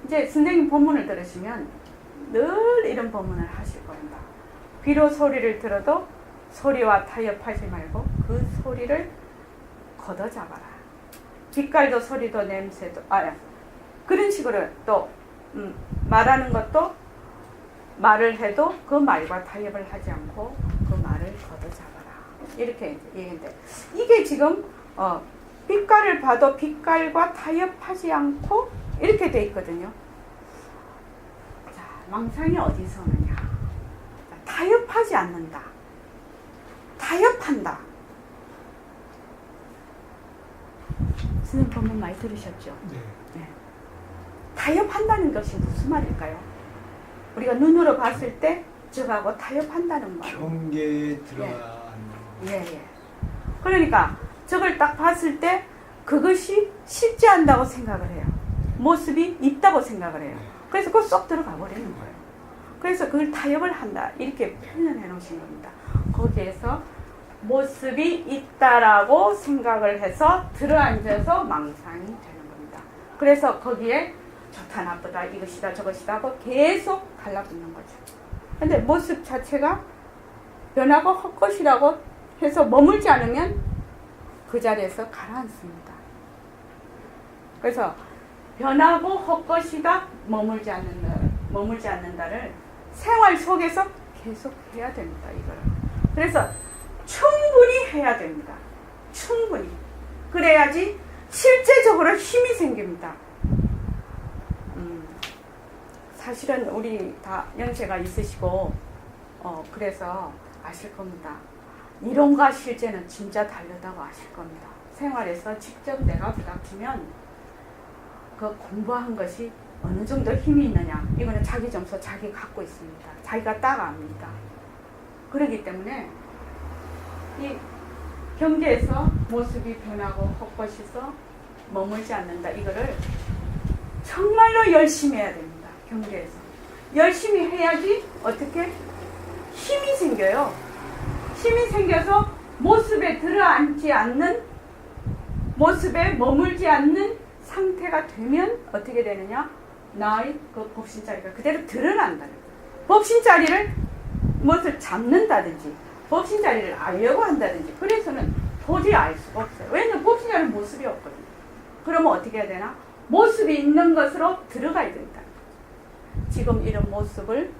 A: 이제 선생님 본문을 들으시면 늘 이런 본문을 하실 겁니다. 귀로 소리를 들어도 소리와 타협하지 말고 그 소리를 걷어잡아라. 빛깔도 소리도 냄새도 그런 식으로 또 말하는 것도 말을 해도 그 말과 타협을 하지 않고 그 말을 걷어잡아라. 이렇게 얘기인데 이게 지금 빛깔을 봐도 빛깔과 타협하지 않고 이렇게 돼 있거든요. 자, 망상이 어디서 오느냐? 타협하지 않는다. 타협한다. 선생님 본문 많이 들으셨죠?
B: 네.
A: 네. 타협한다는 것이 무슨 말일까요? 우리가 눈으로 봤을 때 저하고 타협한다는 말.
B: 경계에 들어가는.
A: 예. 그러니까 저걸 딱 봤을 때 그것이 실제한다고 생각을 해요. 모습이 있다고 생각을 해요. 그래서 그거 쏙 들어가 버리는 거예요. 그래서 그걸 타협을 한다. 이렇게 표현을 해 놓으신 겁니다. 거기에서 모습이 있다라고 생각을 해서 들어앉아서 망상이 되는 겁니다. 그래서 거기에 좋다 나쁘다 이것이다 저것이다 하고 계속 달라붙는 거죠. 근데 모습 자체가 변하고 헛것이라고 해서 머물지 않으면 그 자리에서 가라앉습니다. 그래서 변하고 헛것이다 머물지 않는다를 생활 속에서 계속 해야 됩니다. 이걸. 그래서 충분히 해야 됩니다. 충분히. 그래야지 실제적으로 힘이 생깁니다. 사실은 우리 다 연세가 있으시고 그래서 아실 겁니다. 이론과 실제는 진짜 다르다고 아실 겁니다. 생활에서 직접 내가 부닥치면 그 공부한 것이 어느 정도 힘이 있느냐 이거는 자기 점수 자기 갖고 있습니다. 자기가 딱 압니다. 그렇기 때문에 이 경계에서 모습이 변하고 헛것이서 머물지 않는다. 이거를 정말로 열심히 해야 됩니다. 경계에서 열심히 해야지 어떻게 힘이 생겨요. 힘이 생겨서 모습에 들어앉지 않는, 모습에 머물지 않는 상태가 되면 어떻게 되느냐? 나의 그 법신자리가 그대로 드러난다는 거예요. 법신자리를 무엇을 잡는다든지 법신자리를 알려고 한다든지 그래서는 도저히 알 수가 없어요. 왜냐하면 법신자리는 모습이 없거든요. 그러면 어떻게 해야 되나? 모습이 있는 것으로 들어가야 된다. 지금 이런 모습을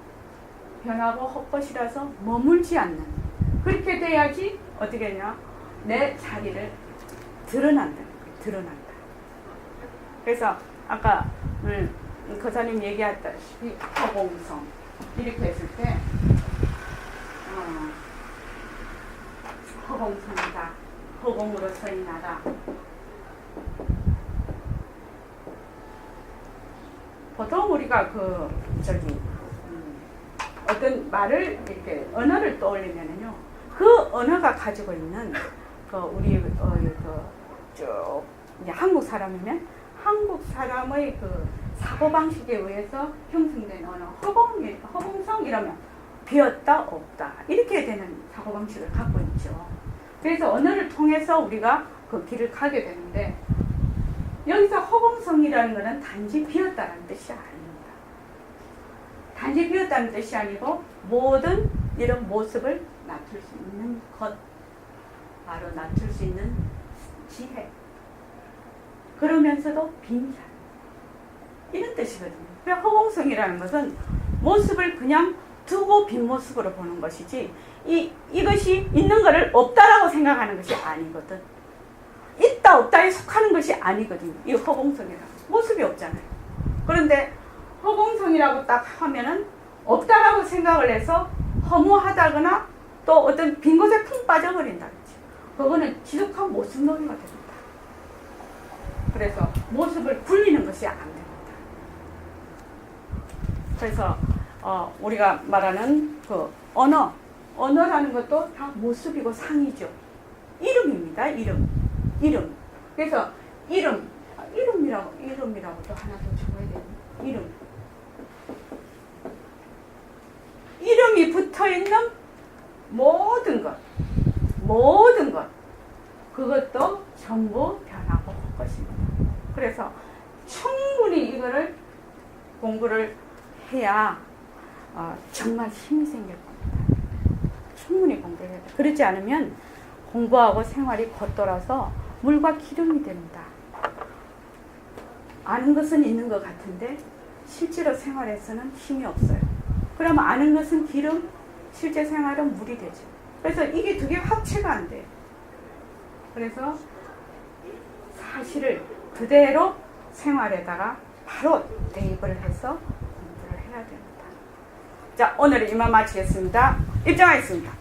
A: 변하고 헛것이라서 머물지 않는, 그렇게 돼야지 어떻게 하냐? 내 자리를 드러난다. 드러난다. 그래서 아까 거사님 얘기했다시피 허공성 이렇게 했을 때 허공성이다. 허공으로서의 나다. 보통 우리가 어떤 말을 이렇게 언어를 떠올리면은요, 그 언어가 가지고 있는 우리 쭉 한국 사람이면 한국 사람의 그 사고 방식에 의해서 형성된 언어, 허공성 이러면 비었다 없다 이렇게 되는 사고 방식을 갖고 있죠. 그래서 언어를 통해서 우리가 그 길을 가게 되는데, 여기서 허공성이라는 것은 단지 비었다는 뜻이 아닙니다. 단지 비었다는 뜻이 아니고 모든 이런 모습을 낮출 수 있는 것, 바로 낮출 수 있는 지혜, 그러면서도 빈산, 이런 뜻이거든요. 허공성이라는 것은 모습을 그냥 두고 빈 모습으로 보는 것이지, 이것이 있는 것을 없다라고 생각하는 것이 아니거든. 있다 없다에 속하는 것이 아니거든요. 이 허공성이라는 모습이 없잖아요. 그런데 허공성이라고 딱 하면은 없다라고 생각을 해서 허무하다거나 또 어떤 빈 곳에 푹 빠져버린다 그렇지. 그거는 지독한 모습놀이가 됩니다. 그래서 모습을 굴리는 것이 안 됩니다. 그래서 우리가 말하는 그 언어라는 것도 다 모습이고 상이죠. 이름입니다. 이름. 그래서 이름이라고 또 하나 더 적어야 돼요. 이름이 붙어있는 모든 것, 그것도 전부 변하고 헛것입니다. 그래서 충분히 이거를 공부를 해야 정말 힘이 생길 겁니다. 충분히 공부를 해야 돼요. 그렇지 않으면 공부하고 생활이 겉돌아서 물과 기름이 됩니다. 아는 것은 있는 것 같은데 실제로 생활에서는 힘이 없어요. 그러면 아는 것은 기름, 실제 생활은 물이 되죠. 그래서 이게 두 개 합체가 안 돼요. 그래서 사실을 그대로 생활에다가 바로 대입을 해서 공부를 해야 됩니다. 자, 오늘은 이만 마치겠습니다. 입장하겠습니다.